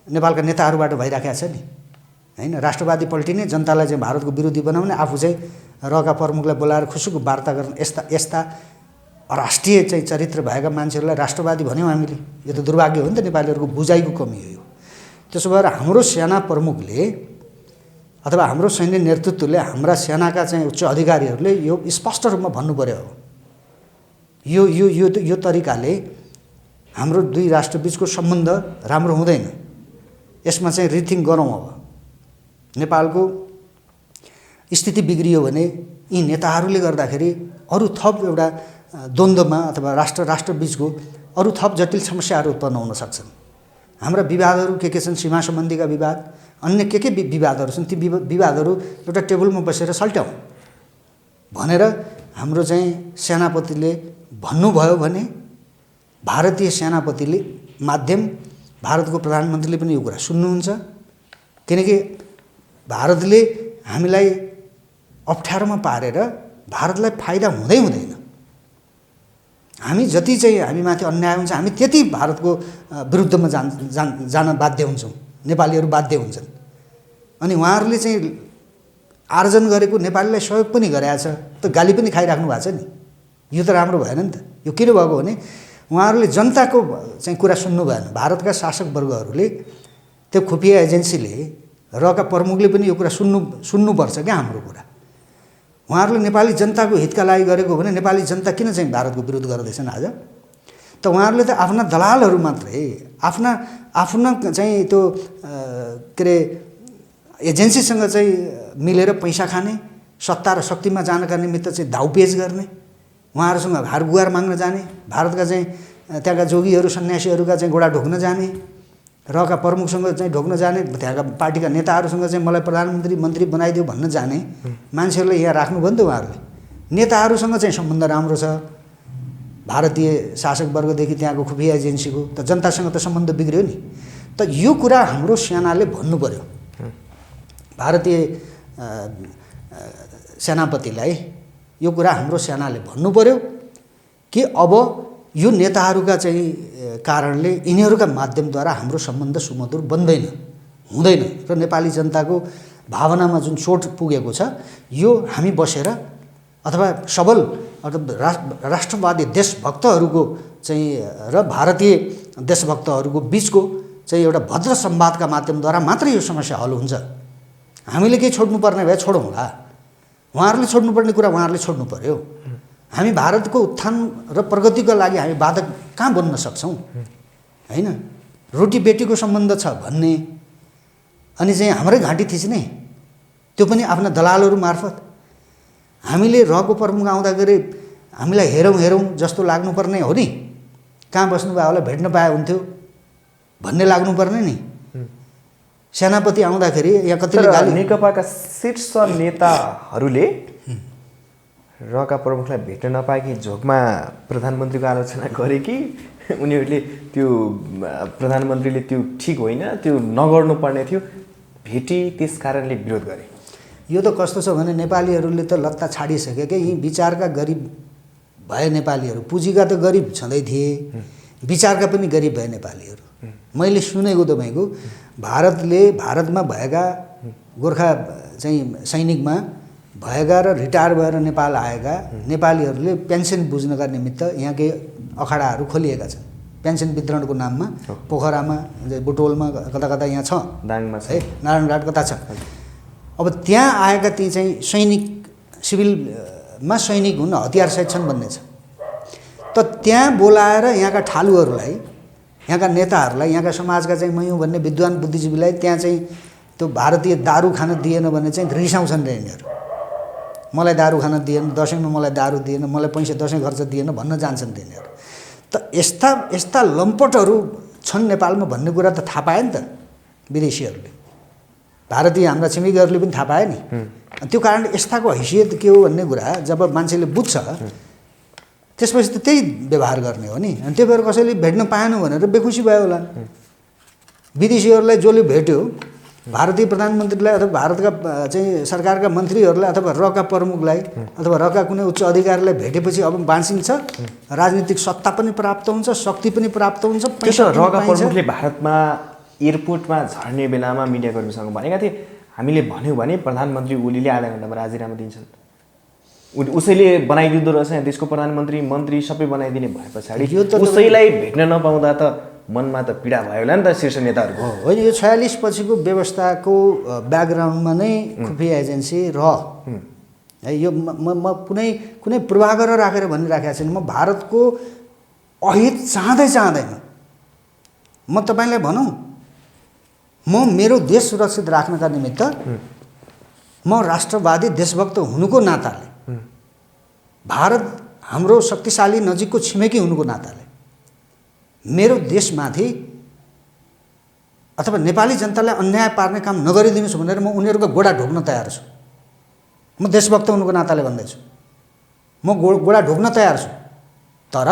नेपालका नेताहरूबाट भइराखेको छ नि हैन। राष्ट्रवादी पल्टिने, जनतालाई चाहिँ भारतको विरोधी बनाउने, आफू चाहिँ रका प्रमुखलाई बोलाएर खुसीको वार्ता गर्ने यस्ता राष्ट्रिय चाहिँ चरित्र भएका मान्छेहरूलाई राष्ट्रवादी भन्यौँ हामीले। यो त दुर्भाग्य हो नि त, नेपालीहरूको बुझाइको कमी हो यो। त्यसो भएर हाम्रो सेना प्रमुखले अथवा हाम्रो सैन्य नेतृत्वले हाम्रा सेनाका चाहिँ उच्च अधिकारीहरूले यो स्पष्ट रूपमा भन्नु पर्यो। यो यो यो यो तरिकाले हाम्रो दुई राष्ट्रबीचको सम्बन्ध राम्रो हुँदैन। यसमा चाहिँ रिथिङ गरौँ। अब नेपालको स्थिति बिग्रियो भने यी नेताहरूले गर्दाखेरि अरू थप एउटा द्वन्द्वमा अथवा राष्ट्रबीचको अरू थप जटिल समस्याहरू उत्पन्न हुन सक्छन्। हाम्रा विवादहरू के छन्, सीमा सम्बन्धीका विवाद, अन्य के विवादहरू छन्, ती विवादहरू एउटा टेबलमा बसेर सल्ट्याउँ भनेर हाम्रो चाहिँ सेनापतिले भन्नुभयो भने भारतीय सेनापतिले माध्यम भारतको प्रधानमन्त्रीले पनि यो कुरा सुन्नुहुन्छ। किनकि भारतले हामीलाई अप्ठ्यारोमा पारेर भारतलाई फाइदा हुँदैन। हामी जति चाहिँ हामीमाथि अन्याय हुन्छ हामी त्यति भारतको विरुद्धमा जान बाध्य हुन्छौँ, नेपालीहरू बाध्य हुन्छन्। अनि उहाँहरूले चाहिँ आर्जन गरेको नेपालीलाई सहयोग पनि गरेछ, त गाली पनि खाइराख्नु भएको छ नि। यो त राम्रो भएन नि त। यो किन भएको भने उहाँहरूले जनताको चाहिँ कुरा सुन्नु भएन। भारतका शासक वर्गहरूले, त्यो खुफिया एजेन्सीले, रका प्रमुखले पनि यो कुरा सुन्नुपर्छ क्या हाम्रो कुरा। उहाँहरूले नेपाली जनताको हितका लागि गरेको हो भने नेपाली जनता किन चाहिँ भारतको विरोध गर्दैछन् आज? त उहाँहरूले त आफ्ना दलालहरू मात्रै, आफ्ना चाहिँ त्यो के अरे एजेन्सीसँग चाहिँ मिलेर पैसा खाने, सत्ता र शक्तिमा जानका निमित्त चाहिँ दाउपेच गर्ने, उहाँहरूसँग हारगुहार माग्न जाने, भारतका चाहिँ त्यहाँका जोगीहरू सन्यासीहरूका चाहिँ गोडा ढोक्न जाने, रका प्रमुखसँग चाहिँ ढोक्न जाने, त्यहाँका पार्टीका नेताहरूसँग चाहिँ मलाई प्रधानमन्त्री मन्त्री बनाइदियो भन्न जाने मान्छेहरूलाई यहाँ राख्नुभयो नि त। उहाँहरूले नेताहरूसँग चाहिँ सम्बन्ध राम्रो छ भारतीय शासक वर्गदेखि त्यहाँको खुफिया एजेन्सीको, त जनतासँग त सम्बन्ध बिग्रियो नि। त यो कुरा हाम्रो सेनाले भन्नु पर्यो भारतीय सेनापतिलाई। यो कुरा हाम्रो सेनाले भन्नु पर्यो कि अब यो नेताहरूका चाहिँ कारणले यिनीहरूका माध्यमद्वारा हाम्रो सम्बन्ध सुमधुर बन्दैन, हुँदैन र नेपाली जनताको भावनामा जुन चोट पुगेको छ यो हामी बसेर अथवा सबल अथवा राष्ट्रवादी देशभक्तहरूको चाहिँ र भारतीय देशभक्तहरूको बिचको चाहिँ एउटा भद्र संवादका माध्यमद्वारा मात्रै यो समस्या हल हुन्छ। हामीले केही छोड्नुपर्ने भए छोडौँला, उहाँहरूले छोड्नुपर्ने कुरा उहाँहरूले छोड्नु पर्यो। हामी भारतको उत्थान र प्रगतिको लागि हामी बाधक कहाँ बन्न सक्छौँ हैन? रोटी बेटीको सम्बन्ध छ भन्ने अनि चाहिँ हाम्रै घाँटी थिच्ने, त्यो पनि आफ्ना दलालहरू मार्फत। हामीले रको प्रमुख आउँदाखेरि हामीलाई हेरौँ जस्तो लाग्नुपर्ने हो नि, कहाँ बस्नुभयो होला भेट्न पाए हुन्थ्यो भन्ने लाग्नुपर्ने नि। सेनापति आउँदाखेरि यहाँ कतिले गाली। नेकपाका शीर्ष नेताहरूले रका प्रमुखलाई भेट्न नपाएकी झोकमा प्रधानमन्त्रीको आलोचना गरे कि उनीहरूले त्यो प्रधानमन्त्रीले त्यो ठिक होइन, त्यो नगर्नुपर्ने थियो, भेटी त्यस कारणले विरोध गरे। यो त कस्तो छ भने नेपालीहरूले त लत्ता छाडिसके क्या। यी विचारका गरिब भए नेपालीहरू, पुँजीका त गरिब छँदै थिए, विचारका पनि गरिब भए नेपालीहरू। मैले सुनेको तपाईँको भारतमा भएका गोर्खा चाहिँ सैनिकमा भएका र रिटायर भएर नेपाल आएका नेपालीहरूले पेन्सन बुझ्नका निमित्त यहाँ केही अखाडाहरू खोलिएका छन् पेन्सन वितरणको नाममा। पोखरामा, बुटोलमा, कता यहाँ छ, दाङमा छ, है नारायणघाट कता छ। अब त्यहाँ आएका ती चाहिँ सैनिक, सिभिलमा सैनिक हुन्, हतियार सहित छन् भन्ने छ। त त्यहाँ बोलाएर यहाँका ठालुहरूलाई, यहाँका नेताहरूलाई, यहाँका समाजका चाहिँ मयौँ भन्ने विद्वान बुद्धिजीवीलाई त्यहाँ चाहिँ त्यो भारतीय दारू खान दिएन भने चाहिँ रिसाउँछन् रे यिनीहरू। मलाई दारू खान दिएन, दसैँमा मलाई दारू दिएन, मलाई पैसा दसैँ खर्च दिएन भन्न जान्छन् यिनीहरू। त यस्ता लम्पटहरू छन् नेपालमा भन्ने कुरा त थाहा पाए नि त विदेशीहरूले। भारतीय हाम्रा छिमेकीहरूले पनि थाहा पाए नि। त्यो कारणले यस्ताको हैसियत के हो भन्ने कुरा जब मान्छेले बुझ्छ त्यसपछि त त्यही व्यवहार गर्ने हो नि। अनि त्यही भएर कसैले भेट्न पाएन भनेर बेखुसी भयो होला। विदेशीहरूलाई जसले भेट्यो, भारतीय प्रधानमन्त्रीलाई अथवा भारतका चाहिँ सरकारका मन्त्रीहरूलाई अथवा रका प्रमुखलाई अथवा रका कुनै उच्च अधिकारीलाई भेटेपछि अब बाँचिन्छ, राजनीतिक सत्ता पनि प्राप्त हुन्छ, शक्ति पनि प्राप्त हुन्छ। त्यसो रका प्रमुखले भारतमा एयरपोर्टमा झर्ने बेलामा मिडियाकर्मीसँग भनेका थिए, हामीले भन्यौँ भने प्रधानमन्त्री ओलीले आधा घन्टामा राजीनामा दिन्छन्, उसैले बनाइदिँदो रहेछ यहाँ देशको प्रधानमन्त्री मन्त्री सबै बनाइदिने भए पछाडि उसैलाई भेट्न नपाउँदा त मनमा त पीडा भयो होला नि त शीर्ष नेताहरूको। होइन, यो 46 पछिको व्यवस्थाको ब्याकग्राउन्डमा नै खुफिया एजेन्सी है। यो म कुनै पूर्वाग्रह राखेर भनिराखेको छैन। म भारतको अहित चाहँदैन। म तपाईँलाई भनौँ, म मेरो देश सुरक्षित राख्नका निमित्त म राष्ट्रवादी देशभक्त हुनुको नाताले, भारत हाम्रो शक्तिशाली नजिकको छिमेकी हुनुको नाताले मेरो देशमाथि अथवा नेपाली जनतालाई अन्याय पार्ने काम नगरिदिनुहोस् भनेर म उनीहरूको गोडा ढोक्न तयार छु। म देशभक्त हुनुको नाताले भन्दैछु, म गोडा ढोक्न तयार छु। तर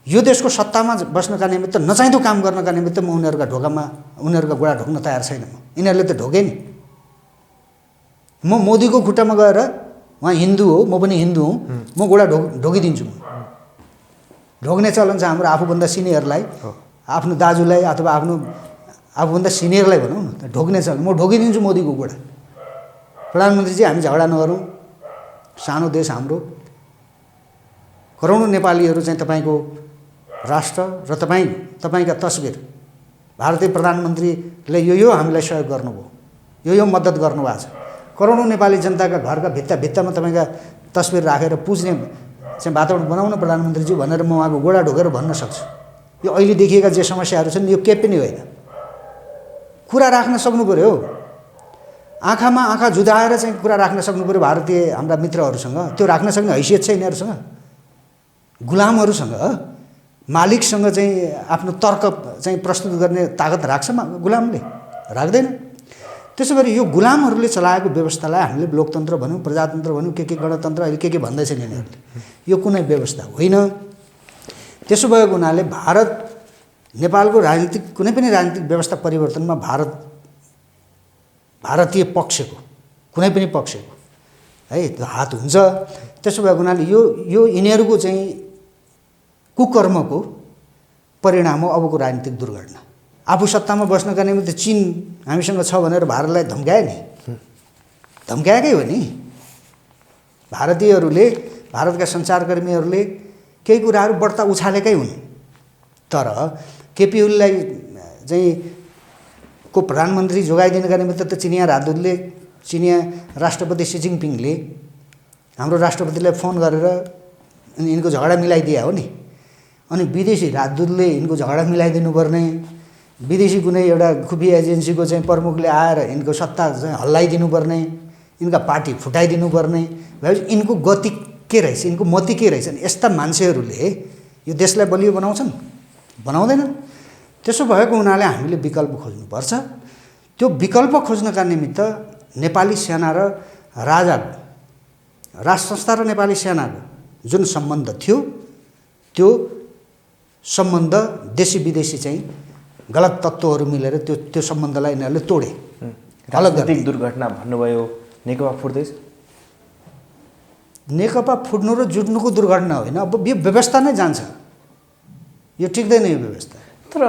यो देशको सत्तामा बस्नका निमित्त नचाहिँदो काम गर्नका निमित्त म उनीहरूका गोडा ढोक्न तयार छैन। यिनीहरूले त ढोके नि। म मोदीको खुट्टामा गएर, उहाँ हिन्दू हो, म पनि हिन्दू हुँ, म गोडा ढोकिदिन्छु। ढोक्ने चलन छ हाम्रो आफूभन्दा सिनियरलाई, आफ्नो दाजुलाई अथवा आफूभन्दा सिनियरलाई भनौँ न, ढोक्ने चलन। म ढोकिदिन्छु मोदीको गोडा। प्रधानमन्त्रीजी हामी झगडा नगरौँ, सानो देश हाम्रो, करोडौँ नेपालीहरू चाहिँ तपाईँको राष्ट्र र तपाईँका तस्बिर, भारतीय प्रधानमन्त्रीले यो हामीलाई सहयोग गर्नुभयो, यो मद्दत गर्नुभएको छ, करोडौँ नेपाली जनताका घरका भित्तामा तपाईँका तस्बिर राखेर पुज्ने चाहिँ वातावरण बनाउन प्रधानमन्त्रीज्यू भनेर म उहाँको गोडा ढोकेर भन्न सक्छु। यो अहिले देखिएका जे समस्याहरू छन् यो केही पनि होइन। कुरा राख्न सक्नु पऱ्यो, आँखामा आँखा जुधाएर चाहिँ कुरा राख्न सक्नु पऱ्यो भारतीय हाम्रा मित्रहरूसँग। त्यो राख्न सक्ने हैसियत छ यिनीहरूसँग? गुलामहरूसँग, मालिकसँग चाहिँ आफ्नो तर्क चाहिँ प्रस्तुत गर्ने तागत राख्छ गुलामले? राख्दैन। त्यसो गरी यो गुलामहरूले चलाएको व्यवस्थालाई हामीले लोकतन्त्र भनौँ, प्रजातन्त्र भनौँ, के गणतन्त्र अहिले के भन्दैछन् यिनीहरूले, यो कुनै व्यवस्था होइन। त्यसो भएको हुनाले नेपालको राजनीतिक कुनै पनि राजनीतिक व्यवस्था परिवर्तनमा भारतीय पक्षको कुनै पनि पक्षको है त्यो हात हुन्छ। त्यसो भएको हुनाले यो यिनीहरूको चाहिँ कुकर्मको परिणाम हो अबको राजनीतिक दुर्घटना। आफू सत्तामा बस्नका निमित्त चीन हामीसँग छ भनेर भारतलाई धम्काए नि, धम्काएकै हो नि। भारतीयहरूले, भारतका सञ्चारकर्मीहरूले केही कुराहरू बढ्ता उछालेकै हुन्। तर केपी ओलीलाई चाहिँ को प्रधानमन्त्री जोगाइदिनका निमित्त त चिनिया राजदूतले, चिनिया राष्ट्रपति सी जिनपिङले हाम्रो राष्ट्रपतिलाई फोन गरेर यिनको झगडा मिलाइदिया हो नि। अनि विदेशी राजदूतले यिनको झगडा मिलाइदिनु पर्ने, विदेशी कुनै एउटा खुफिया एजेन्सीको चाहिँ प्रमुखले आएर यिनको सत्ता चाहिँ हल्लाइदिनु पर्ने, यिनका पार्टी फुटाइदिनु पर्ने भएपछि यिनको गति के रहेछ, यिनको मति के रहेछन्? यस्ता मान्छेहरूले यो देशलाई बलियो बनाउँछन्? बनाउँदैनन्। त्यसो भएको हुनाले हामीले विकल्प खोज्नुपर्छ। त्यो विकल्प खोज्नका निमित्त नेपाली सेना र राजाको, राज संस्था र नेपाली सेनाको जुन सम्बन्ध थियो त्यो सम्बन्ध देशी विदेशी चाहिँ गलत तत्त्वहरू मिलेर त्यो सम्बन्धलाई यिनीहरूले तोडे। राजनीतिक दुर्घटना भन्नुभयो, नेकपा फुट्दैछ? नेकपा फुट्नु र जुट्नुको दुर्घटना होइन, अब यो व्यवस्था नै जान्छ, यो टिक्दैन यो व्यवस्था। तर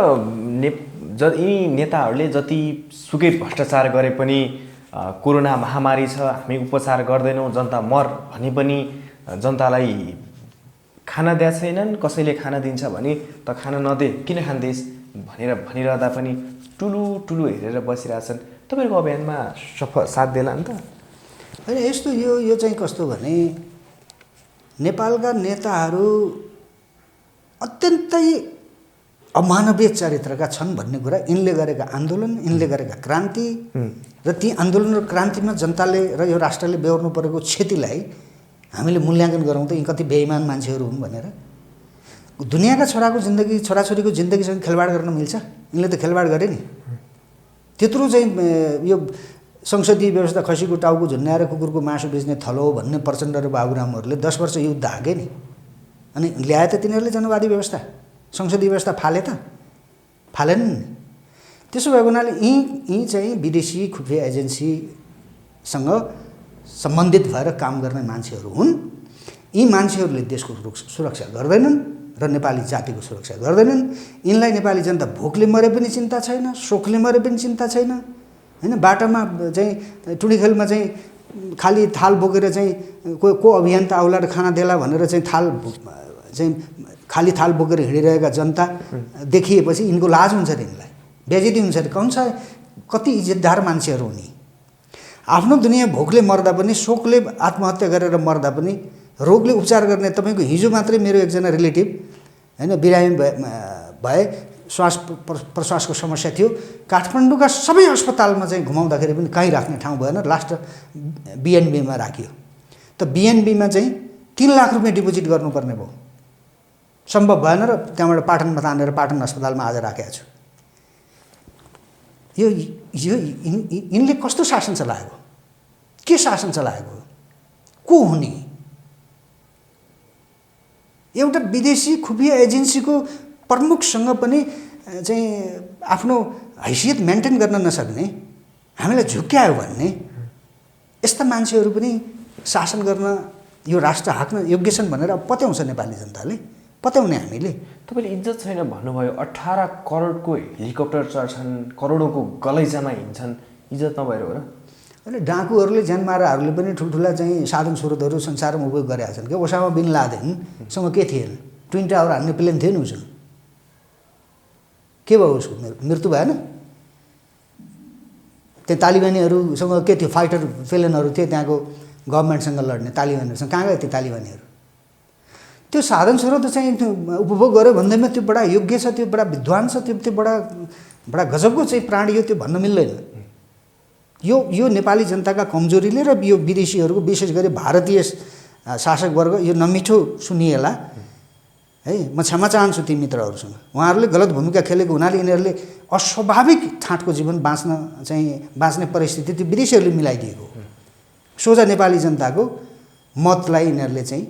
यी नेताहरूले जति सुकै भ्रष्टाचार गरे पनि कोरोना महामारी छ, हामी उपचार गर्दैनौँ, जनता मर भने पनि जनतालाई खाना दिएको छैनन्। कसैले खाना दिन्छ भने त खाना नदे, किन खाँदैछ भनिरहँदा पनि टुलु हेरेर बसिरहेछन्। तपाईँको अभियानमा साथ देला नि त? होइन, यस्तो यो चाहिँ कस्तो भने नेपालका नेताहरू अत्यन्तै अमानवीय चरित्रका छन् भन्ने कुरा यिनले गरेका आन्दोलन, यिनले गरेका क्रान्ति र ती आन्दोलन र क्रान्तिमा जनताले र यो राष्ट्रले बेहोर्नु परेको क्षतिलाई हामीले मूल्याङ्कन गरौँ त यी कति बेइमान मान्छेहरू हुन् भनेर। दुनियाँका छोराछोरीको जिन्दगीसँग खेलवाड गर्न मिल्छ? यिनले त खेलवाड गरे नि। त्यत्रो चाहिँ यो संसदीय व्यवस्था खसीको टाउको झुन्याएर कुकुरको मासु बेच्ने थलो हो भन्ने प्रचण्ड र बाबुरामहरूले 10 वर्ष युद्ध हाके नि। अनि ल्याए त तिनीहरूले जनवादी व्यवस्था, संसदीय व्यवस्था फाले त फालेनन्। त्यसो भएको हुनाले यी चाहिँ विदेशी खुफिया एजेन्सीसँग सम्बन्धित भएर काम गर्ने मान्छेहरू हुन्। यी मान्छेहरूले देशको सुरक्षा गर्दैनन् र नेपाली जातिको सुरक्षा गर्दैनन्। यिनलाई नेपाली जनता भोकले मरे पनि चिन्ता छैन, शोकले मरे पनि चिन्ता छैन, हैन। बाटामा चाहिँ टुँडीखेलमा चाहिँ खाली थाल बोकेर चाहिँ को अभियन्ता आउला र खाना देला भनेर चाहिँ खाली थाल बोकेर हिँडिरहेका जनता देखिएपछि यिनको लाज हुन्छ र यिनलाई बेइज्जती हुन्छ र कौन छ कति इज्जतदार मान्छेहरू हुन्। आफ्नो दुनियाँ भोकले मर्दा पनि, शोकले आत्महत्या गरेर मर्दा पनि, रोगले उपचार गर्ने तपाईँको हिजो मात्रै मेरो एकजना रिलेटिभ हैन बिरामी भए श्वास प्रश्वासको समस्या थियो। काठमाडौँका सबै अस्पतालमा चाहिँ घुमाउँदाखेरि पनि कहीँ राख्ने ठाउँ भएन, लास्ट बिएनबीमा राखियो। त बिएनबीमा चाहिँ 3 लाख रुपियाँ डिपोजिट गर्नुपर्ने भयो, सम्भव भएन र त्यहाँबाट पाटनमा तानेर पाटन अस्पतालमा आज राखेको छु। यो यिनले कस्तो शासन चलाएको, के शासन चलाएको, को हुने? एउटा विदेशी खुफिया एजेन्सीको प्रमुखसँग पनि चाहिँ आफ्नो हैसियत मेन्टेन गर्न नसक्ने, हामीलाई झुक्क्यायो भन्ने यस्ता मान्छेहरू पनि शासन गर्न, यो राष्ट्र हाँक्न योग्य छन् भनेर पत्याउँछ नेपाली जनताले, पत्याउने हामीले। तपाईँले इज्जत छैन भन्नुभयो, 18 करोडको हेलिकप्टर चढ्छन्, करोडौँको गलैँचामा हिँड्छन्, इज्जत नभएर हो र? अहिले डाकुहरूले ज्यानमाराहरूले पनि ठुल्ठुला चाहिँ साधन स्रोतहरू संसारमा उपयोग गरेका छन्। ओसामा बिन लादेनसँग के थिएन? ट्विन टावर हान्ने प्लेन थियो नि उसँग, के भयो उसको? मृत्यु भएन? त्यहाँ तालिबानीहरूसँग के थियो? फाइटर प्लेनहरू थिए त्यहाँको गभर्मेन्टसँग लड्ने, तालिबानीहरूसँग। कहाँ गए त्यो तालिबानीहरू? त्यो साधन स्रोत चाहिँ उपभोग गर्यो भन्दैमा त्यो बडा योग्य छ, त्यो बडा विद्वान छ, त्यो बडा गजबको चाहिँ प्राणी हो, त्यो भन्न मिल्दैन। यो नेपाली जनताका कमजोरीले र यो विदेशीहरूको, विशेष गरी भारतीय शासक वर्ग, यो नमिठो सुनिएला है। म क्षमा चाहन्छु ती मित्रहरूसँग, उहाँहरूले गलत भूमिका खेलेको हुनाले यिनीहरूले अस्वाभाविक ठाँटको जीवन बाँच्ने परिस्थिति त्यो विदेशीहरूले मिलाइदिएको। सोझा नेपाली जनताको मतलाई यिनीहरूले चाहिँ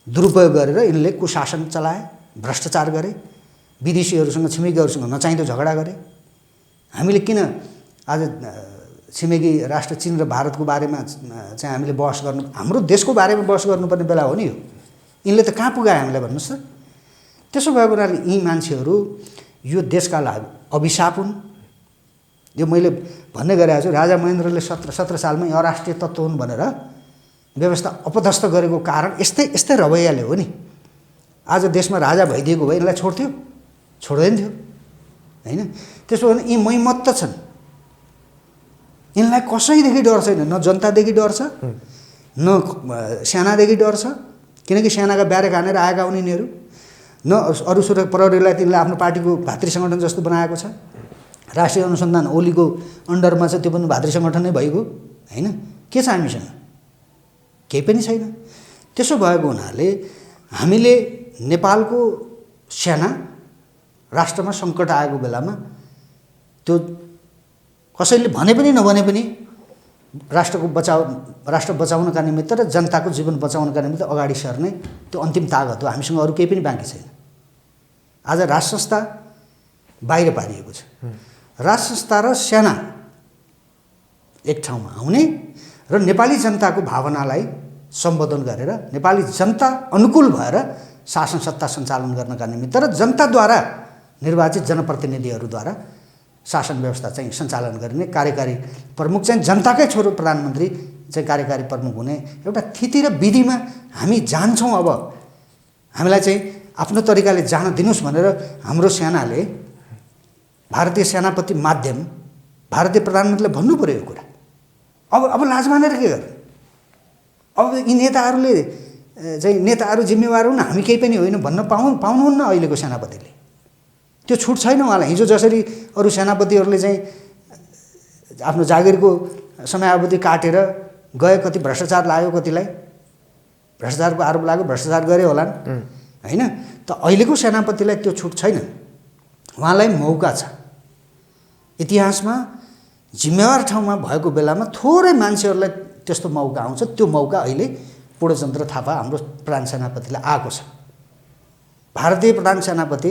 दुरुपयोग गरेर यिनले कुशासन चलाए, भ्रष्टाचार गरे, विदेशीहरूसँग, छिमेकीहरूसँग नचाहिँदो झगडा गरे। हामीले किन आज छिमेकी राष्ट्र चीन र भारतको बारेमा चाहिँ हामीले बहस गर्नु, हाम्रो देशको बारेमा बहस गर्नुपर्ने बेला हो नि यो? यिनले त कहाँ पुगाए हामीलाई भन्नुहोस् त? त्यसो भएको हुनाले यी मान्छेहरू यो देशका लागि अभिशाप हुन्। यो मैले भन्ने गरेको छु, राजा महेन्द्रले 17 सालमै अराष्ट्रिय तत्त्व हुन् भनेर व्यवस्था अपदस्थ गरेको कारण यस्तै रवैयाले हो नि। आज देशमा राजा भइदिएको भए यिनलाई छोड्थ्यो? छोड्दैन थियो हैन। त्यसो भने यी मैमत्त छन्, यिनलाई कसैदेखि डर छैन, न जनतादेखि डर छ, न सेनादेखि डर छ, किनकि सेनाका ब्यारेक हानेर आएका हुन् यिनीहरू, न अरू सुरक्षा प्रहरीलाई तिनले आफ्नो पार्टीको भातृ सङ्गठन जस्तो बनाएको छ। राष्ट्रिय अनुसन्धान ओलीको अन्डरमा छ, त्यो पनि भातृ सङ्गठन नै भइगयो हैन। के छ हामीसँग? केही पनि छैन। त्यसो भएको हुनाले हामीले नेपालको सेना राष्ट्रमा सङ्कट आएको बेलामा त्यो कसैले भने पनि नभने पनि राष्ट्र बचाउनका निमित्त र जनताको जीवन बचाउनका निमित्त अगाडि सर्ने त्यो अन्तिम तागत हो। हामीसँग अरू केही पनि बाँकी छैन। आज राज संस्था बाहिर पारिएको छ। राज संस्था र सेना एक ठाउँमा आउने र नेपाली जनताको भावनालाई सम्बोधन गरेर नेपाली जनता अनुकूल भएर शासन सत्ता सञ्चालन गर्नका निमित्त र जनताद्वारा निर्वाचित जनप्रतिनिधिहरूद्वारा शासन व्यवस्था चाहिँ सञ्चालन गर्ने कार्यकारी प्रमुख चाहिँ जनताकै छोरो प्रधानमन्त्री चाहिँ कार्यकारी प्रमुख हुने एउटा थिति र विधिमा हामी जान्छौँ। अब हामीलाई चाहिँ आफ्नो तरिकाले जान दिनुस् भनेर हाम्रो सेनाले भारतीय सेनापति माध्यम भारतीय प्रधानमन्त्रीले भन्नु पर्यो यो कुरा। अब लाज मानेर के गर्ने? अब यी नेताहरूले चाहिँ नेताहरू जिम्मेवार हुन्, हामी केही पनि होइन भन्न पाउनुहुन्न अहिलेको सेनापतिले। त्यो छुट छैन उहाँलाई। हिजो जसरी अरू सेनापतिहरूले चाहिँ आफ्नो जागिरको समयावधि काटेर गए, कति भ्रष्टाचार लाग्यो, कतिलाई भ्रष्टाचारको आरोप लाग्यो, भ्रष्टाचार गरे होलान् हैन। त अहिलेको सेनापतिलाई त्यो छुट छैन। उहाँलाई मौका छ। इतिहासमा जिम्मेवार ठाउँमा भएको बेलामा थोरै मान्छेहरूलाई त्यस्तो मौका आउँछ। त्यो मौका अहिले पूर्णचन्द्र थापा हाम्रो प्रधान सेनापतिलाई आएको छ। भारतीय प्रधान सेनापति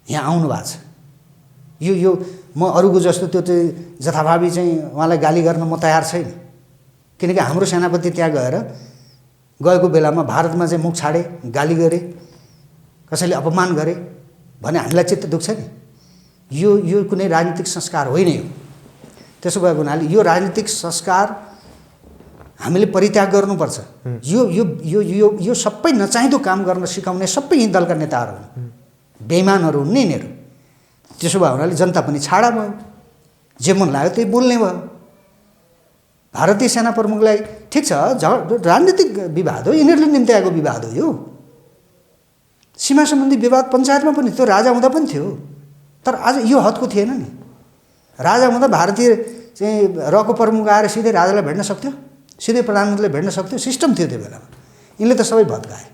यहाँ आउनु भएको छ। यो म अरूको जस्तो त्यो चाहिँ जथाभावी चाहिँ उहाँलाई गाली गर्न म तयार छैन। किनकि हाम्रो सेनापति त्यहाँ गएर गएको बेलामा भारतमा चाहिँ मुख छाडे, गाली गरे, कसैले अपमान गरे भने हामीलाई चित्त दुख्छ नि। यो कुनै राजनीतिक संस्कार होइन। यो त्यसो भएको हुनाले यो राजनीतिक संस्कार हामीले परित्याग गर्नुपर्छ। यो यो यो यो यो सबै नचाहिँदो काम गर्न सिकाउने सबै यी दलका नेताहरू हुन्, बेइमानहरू हुन् नि यिनीहरू। त्यसो भयो हुनाले जनता पनि छाडा भयो, जे मन लाग्यो त्यही बोल्ने भयो। भारतीय सेना प्रमुखलाई ठिक छ, राजनीतिक विवाद हो, यिनीहरूले निम्ति आएको विवाद हो। यो सीमा सम्बन्धी विवाद पञ्चायतमा पनि त्यो राजा हुँदा पनि थियो, तर आज यो हदको थिएन नि। राजा हुँदा भारतीय चाहिँ रको प्रमुख आएर सिधै राजालाई भेट्न सक्थ्यो, सिधै प्रधानमन्त्रीलाई भेट्न सक्थ्यो, सिस्टम थियो त्यो बेलामा। यिनले त सबै भत्काए।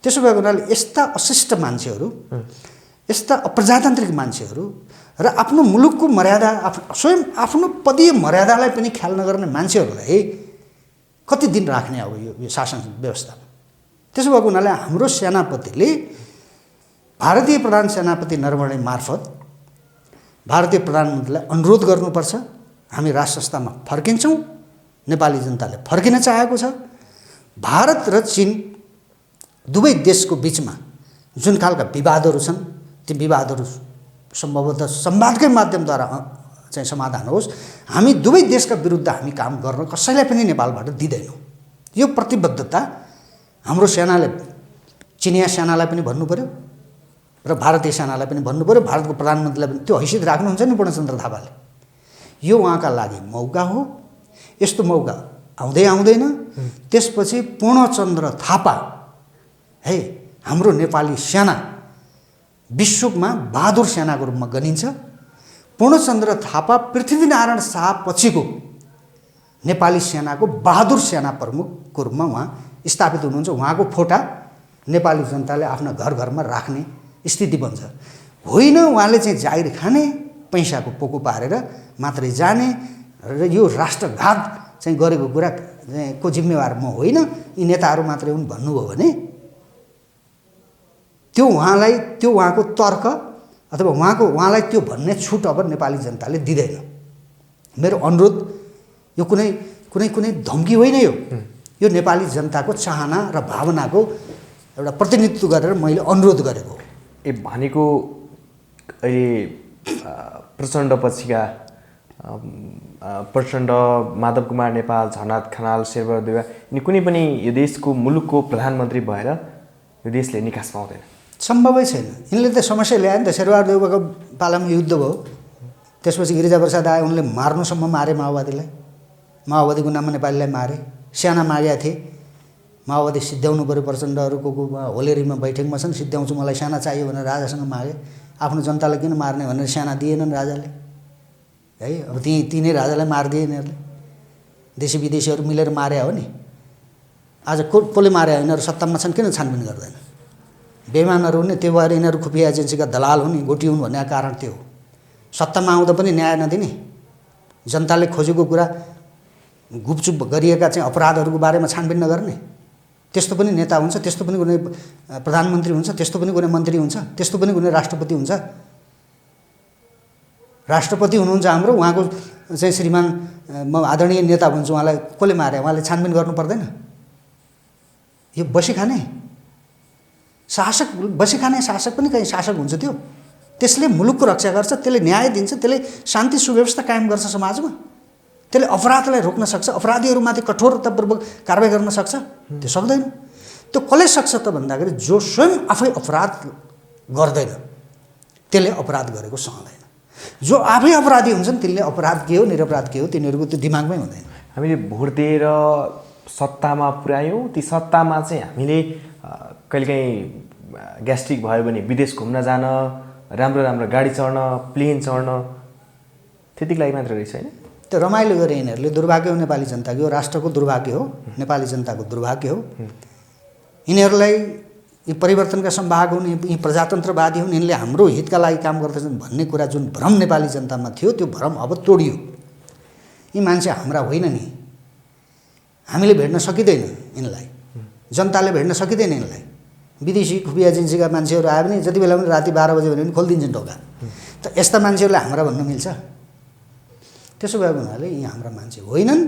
त्यसो भएको हुनाले यस्ता अशिष्ट मान्छेहरू, यस्ता अप्रजातान्त्रिक मान्छेहरू र आफ्नो मुलुकको मर्यादा, स्वयं आफ्नो पदीय मर्यादालाई पनि ख्याल नगर्ने मान्छेहरूलाई कति दिन राख्ने अब यो शासन व्यवस्थामा। त्यसो भएको हुनाले हाम्रो सेनापतिले भारतीय प्रधान सेनापति नरवणे मार्फत भारतीय प्रधानमन्त्रीलाई अनुरोध गर्नुपर्छ, हामी राज संस्थामा फर्किन्छौँ, नेपाली जनताले फर्किन चाहेको छ। भारत र चीन दुवै देशको बिचमा जुन खालका विवादहरू छन्, ती विवादहरू सम्भवतः संवादकै माध्यमद्वारा चाहिँ समाधान होस्। हामी दुवै देशका विरुद्ध हामी काम गर्न कसैलाई पनि नेपालबाट दिँदैनौँ। यो प्रतिबद्धता हाम्रो सेनाले, चिनिया सेनालाई पनि भन्नु पर्यो र भारतीय सेनालाई पनि भन्नु पर्यो, भारतको प्रधानमन्त्रीलाई पनि त्यो हैसियत राख्नुहुन्छ नि पूर्णचन्द्र थापाले। यो उहाँका लागि मौका हो। यस्तो मौका आउँदै आउँदैन। त्यसपछि पूर्णचन्द्र थापा हाम्रो नेपाली सेना विश्वमा बहादुर सेनाको रूपमा गनिन्छ। पूर्णचन्द्र थापा पृथ्वीनारायण शाह पछिको नेपाली सेनाको बहादुर सेना प्रमुखको रूपमा उहाँ स्थापित हुनुहुन्छ। उहाँको फोटा नेपाली जनताले आफ्ना घर घरमा राख्ने स्थिति बन्छ। होइन उहाँले चाहिँ जागिर खाने, पैसाको पोको पारेर मात्रै जाने र यो राष्ट्रघात चाहिँ गरेको कुरा को जिम्मेवार म होइन, यी नेताहरू मात्रै हुन् भन्नुभयो भने त्यो उहाँको तर्क अथवा उहाँलाई त्यो भन्ने छुट अब नेपाली जनताले दिँदैन। मेरो अनुरोध यो कुनै धम्की होइन। यो नेपाली जनताको चाहना र भावनाको एउटा प्रतिनिधित्व गरेर मैले अनुरोध गरेको हो। भनेको अहिले प्रचण्ड पछिका प्रचण्ड, माधव कुमार नेपाल, झलनाथ खनाल, शेरबहादुर देउवा यिनी कुनै पनि यो देशको मुलुकको प्रधानमन्त्री भएर यो देशले निकास पाउँदैन, सम्भवै छैन। यिनले त समस्या ल्याए नि त। शेरबहादुर देउवाको पालामा युद्ध भयो, त्यसपछि गिरिजाप्रसाद आए, उनले मार्नुसम्म मारे माओवादीलाई, माओवादीको नाममा नेपालीलाई मारे। स्याना मागेका थिए, माओवादी सिद्ध्याउनु पऱ्यो, प्रचण्डहरूको होलेरीमा बैठकमा छन्, सिद्ध्याउँछु, मलाई स्याना चाहियो भनेर राजासँग मागे। आफ्नो जनतालाई किन मार्ने भनेर स्याना दिएनन् राजाले है। अब तिनै राजालाई मारिदिए यिनीहरूले, देशी विदेशीहरू मिलेर मारे हो नि। आज कसले मारे? यिनीहरू सत्तामा छन्, किन छानबिन गर्दैन? बेइमानहरू हुन् नि, त्यो भएर यिनीहरू खुफिया एजेन्सीका दलाल हुन्, गोटी हुन् भन्ने कारण त्यो हो। सत्तामा आउँदा पनि न्याय नदिने, जनताले खोजेको कुरा गुपचुप गरिएका चाहिँ अपराधहरूको बारेमा छानबिन नगर्ने, त्यस्तो पनि नेता हुन्छ, त्यस्तो पनि कुनै प्रधानमन्त्री हुन्छ, त्यस्तो पनि कुनै मन्त्री हुन्छ, त्यस्तो पनि कुनै राष्ट्रपति हुन्छ। राष्ट्रपति हुनुहुन्छ हाम्रो, उहाँको चाहिँ श्रीमान म आदरणीय नेता भन्छु, उहाँलाई कसले मारे? उहाँले छानबिन गर्नु पर्दैन? यो बसी खाने शासक पनि कहीँ शासक हुन्छ। त्यो त्यसले मुलुकको रक्षा गर्छ, त्यसले न्याय दिन्छ, त्यसले शान्ति सुव्यवस्था कायम गर्छ समाजमा, त्यसले अपराधलाई रोक्न सक्छ, अपराधीहरूमाथि कठोरतापूर्वक कारबाही गर्न सक्छ। त्यो सक्दैन। त्यो कसले सक्छ त भन्दाखेरि जो स्वयं आफै अपराध गर्दैन त्यसले अपराध गरेको सहँदैन। जो आफै अपराधी हुन्छन् तिनले अपराध के हो निरपराध के हो तिनीहरूको त्यो दिमागमै हुँदैन। हामीले भोट दिएर सत्तामा पुर्यायौँ, ती सत्तामा चाहिँ हामीले कहिलेकाहीँ ग्यास्ट्रिक भयो भने विदेश घुम्न जान, राम्रो राम्रो गाडी चढ्न, प्लेन चढ्न, त्यतिको लागि मात्र रहेछ होइन? त्यो रमाइलो गरे यिनीहरूले। दुर्भाग्य हो नेपाली जनताको, यो राष्ट्रको दुर्भाग्य हो, नेपाली जनताको दुर्भाग्य हो। यिनीहरूलाई यी परिवर्तनका संवाहक हुन्, यी प्रजातन्त्रवादी हुन्, यिनले हाम्रो हितका लागि काम गर्दछन् भन्ने कुरा जुन भ्रम नेपाली जनतामा थियो त्यो भ्रम अब तोडियो। यी मान्छे हाम्रा होइन नि, हामीले भेट्न सकिँदैन यिनलाई, जनताले भेट्न सकिँदैन यिनलाई। विदेशी खुफिया एजेन्सीका मान्छेहरू आयो भने जति बेला पनि राति 12 बजे भने पनि खोलिदिन्छन् ढोका। त यस्ता मान्छेहरूलाई हाम्रा भन्न मिल्छ? त्यसो भएको हुनाले यी हाम्रा मान्छे होइनन्।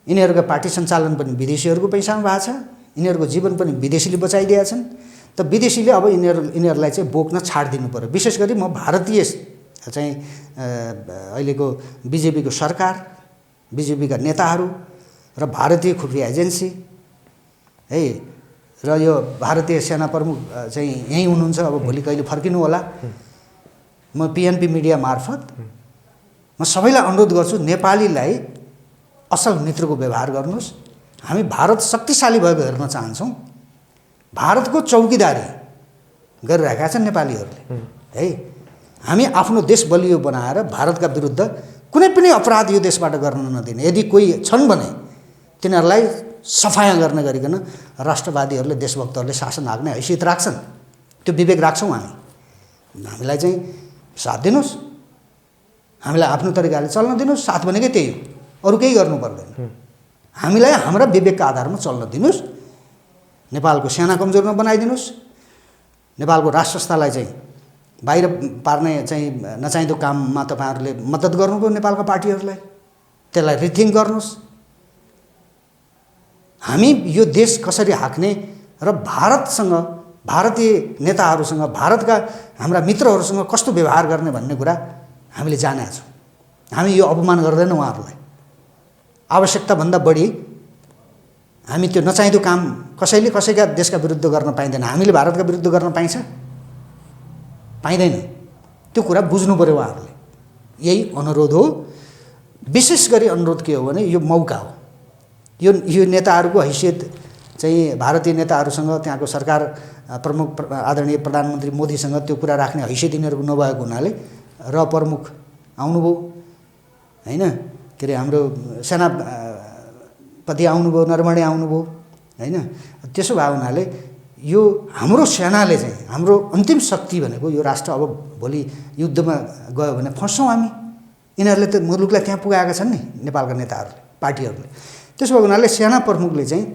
यिनीहरूका पार्टी सञ्चालन पनि विदेशीहरूको पैसामा भएको छ, यिनीहरूको जीवन पनि विदेशीले बचाइदिएका छन्। त विदेशीले अब यिनीहरूलाई चाहिँ बोक्न छाडिदिनु पर्यो। विशेष गरी म भारतीय चाहिँ अहिलेको बिजेपीको सरकार, बिजेपीका नेताहरू र भारतीय खुफिया एजेन्सी है र यो भारतीय सेना प्रमुख चाहिँ यहीँ हुनुहुन्छ, अब भोलि कहिले फर्किनु होला। म पिएनपी मिडिया मार्फत म सबैलाई अनुरोध गर्छु, नेपालीलाई असल मित्रको व्यवहार गर्नुहोस्। हामी भारत शक्तिशाली भएको हेर्न चाहन्छौँ। भारतको चौकीदारी गरिरहेका छन् नेपालीहरूले है। हामी आफ्नो देश बलियो बनाएर भारतका विरुद्ध कुनै पनि अपराध यो देशबाट गर्न नदिने। यदि कोही छन् भने तिनीहरूलाई सफाया गर्न गरिकन राष्ट्रवादीहरूले, देशभक्तहरूले शासन हाँक्ने हैसियत राख्छन्, त्यो विवेक राख्छौँ हामी। हामीलाई चाहिँ साथ दिनुहोस्, हामीलाई आफ्नो तरिकाले चल्न दिनुहोस्। साथ भनेकै त्यही हो, अरू केही गर्नु पर्दैन। हामीलाई हाम्रा विवेकका आधारमा चल्न दिनुहोस्। नेपालको सेना कमजोर नबनाइदिनुहोस्। नेपालको राष्ट्र संस्थालाई चाहिँ बाहिर पार्ने चाहिँ नचाहिँदो काममा तपाईँहरूले मद्दत गर्नुभयो नेपालका पार्टीहरूलाई, त्यसलाई रिथिङ्क गर्नुहोस्। हामी यो देश कसरी हाँक्ने र भारतसँग, भारतीय नेताहरूसँग, भारतका हाम्रा मित्रहरूसँग कस्तो व्यवहार गर्ने भन्ने कुरा हामीले जानेका छौँ। हामी यो अपमान गर्दैनौँ उहाँहरूलाई। आवश्यकताभन्दा बढी हामी त्यो नचाहिँदो काम कसैले कसैका देशका विरुद्ध गर्न पाइँदैन। हामीले भारतका विरुद्ध गर्न पाइन्छ? पाइँदैन। त्यो कुरा बुझ्नु पऱ्यो उहाँहरूले। यही अनुरोध हो। विशेष गरी अनुरोध के हो भने यो मौका हो। यो नेताहरूको हैसियत चाहिँ भारतीय नेताहरूसँग, त्यहाँको सरकार प्रमुख आदरणीय प्रधानमन्त्री मोदीसँग त्यो कुरा राख्ने हैसियत यिनीहरूको नभएको हुनाले र प्रमुख आउनुभयो होइन, के अरे हाम्रो सेनापति आउनुभयो, नरवणे आउनुभयो होइन। त्यसो भएको हुनाले यो हाम्रो सेनाले चाहिँ, हाम्रो अन्तिम शक्ति भनेको यो राष्ट्र अब भोलि युद्धमा गयो भने फस्छौँ हामी। यिनीहरूले त मुलुकलाई त्यहाँ पुगाएका छन् नि नेपालका नेताहरूले, पार्टीहरूले। त्यसो भएको हुनाले सेना प्रमुखले चाहिँ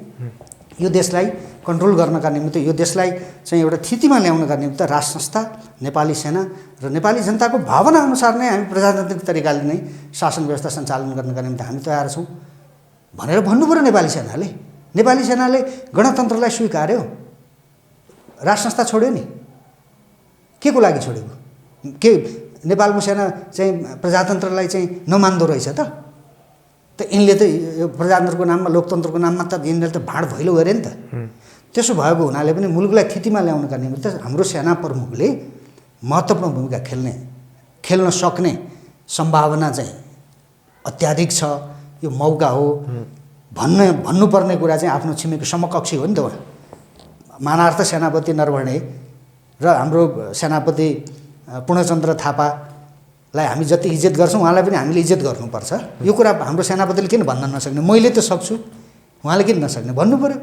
यो देशलाई कन्ट्रोल गर्नका निमित्त, यो देशलाई चाहिँ एउटा स्थितिमा ल्याउनका निमित्त राष्ट्र संस्था, नेपाली सेना र नेपाली जनताको भावना अनुसार नै हामी प्रजातान्त्रिक तरिकाले नै शासन व्यवस्था सञ्चालन गर्नका निमित्त हामी तयार छौँ भनेर भन्नु पऱ्यो नेपाली सेनाले। नेपाली सेनाले गणतन्त्रलाई स्वीकार्यो, राष्ट्र संस्था छोड्यो नि। के को लागि छोडेको? के नेपालको सेना चाहिँ प्रजातन्त्रलाई चाहिँ नमान्दो रहेछ त? यिनले त यो प्रजातन्त्रको नाममा, लोकतन्त्रको नाममा त यिनले त भाँड भैलो गरे नि त। त्यसो भएको हुनाले पनि मुलुकलाई स्थितिमा ल्याउनका निमित्त हाम्रो सेना प्रमुखले महत्त्वपूर्ण भूमिका खेल्न सक्ने सम्भावना चाहिँ अत्याधिक छ। यो मौका हो। भन्नुपर्ने कुरा चाहिँ आफ्नो छिमेकी समकक्षी हो नि त उहाँ, मानार्थ सेनापति नरवणे र हाम्रो सेनापति पूर्णचन्द्र थापालाई हामी जति इज्जत गर्छौँ उहाँलाई पनि हामीले इज्जत गर्नुपर्छ। यो कुरा हाम्रो सेनापतिले किन भन्न नसक्ने? मैले त सक्छु, उहाँले किन नसक्ने? भन्नु पऱ्यो।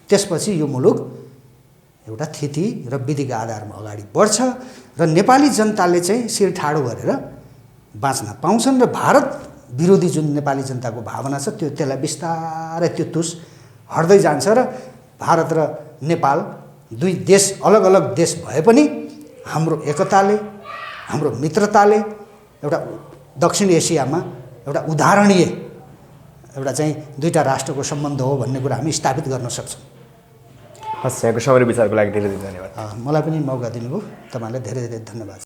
त्यसपछि यो मुलुक एउटा स्थिति र विधिका आधारमा अगाडि बढ्छ र नेपाली जनताले चाहिँ शिर ठाडो गरेर बाँच्न पाउँछन् र भारत विरोधी जुन नेपाली जनताको भावना छ त्यसलाई बिस्तारै त्यो तुस हट्दै जान्छ र भारत र नेपाल दुई देश, अलग अलग देश भए पनि हाम्रो एकताले, हाम्रो मित्रताले एउटा दक्षिण एसियामा एउटा उदाहरणीय एउटा चाहिँ दुईटा राष्ट्रको सम्बन्ध हो भन्ने कुरा हामी स्थापित गर्न सक्छौँ। हस्, यहाँको समय र विचारको लागि धेरै धेरै धन्यवाद। मलाई पनि मौका दिनुभयो। तपाईँलाई धेरै धेरै धन्यवाद।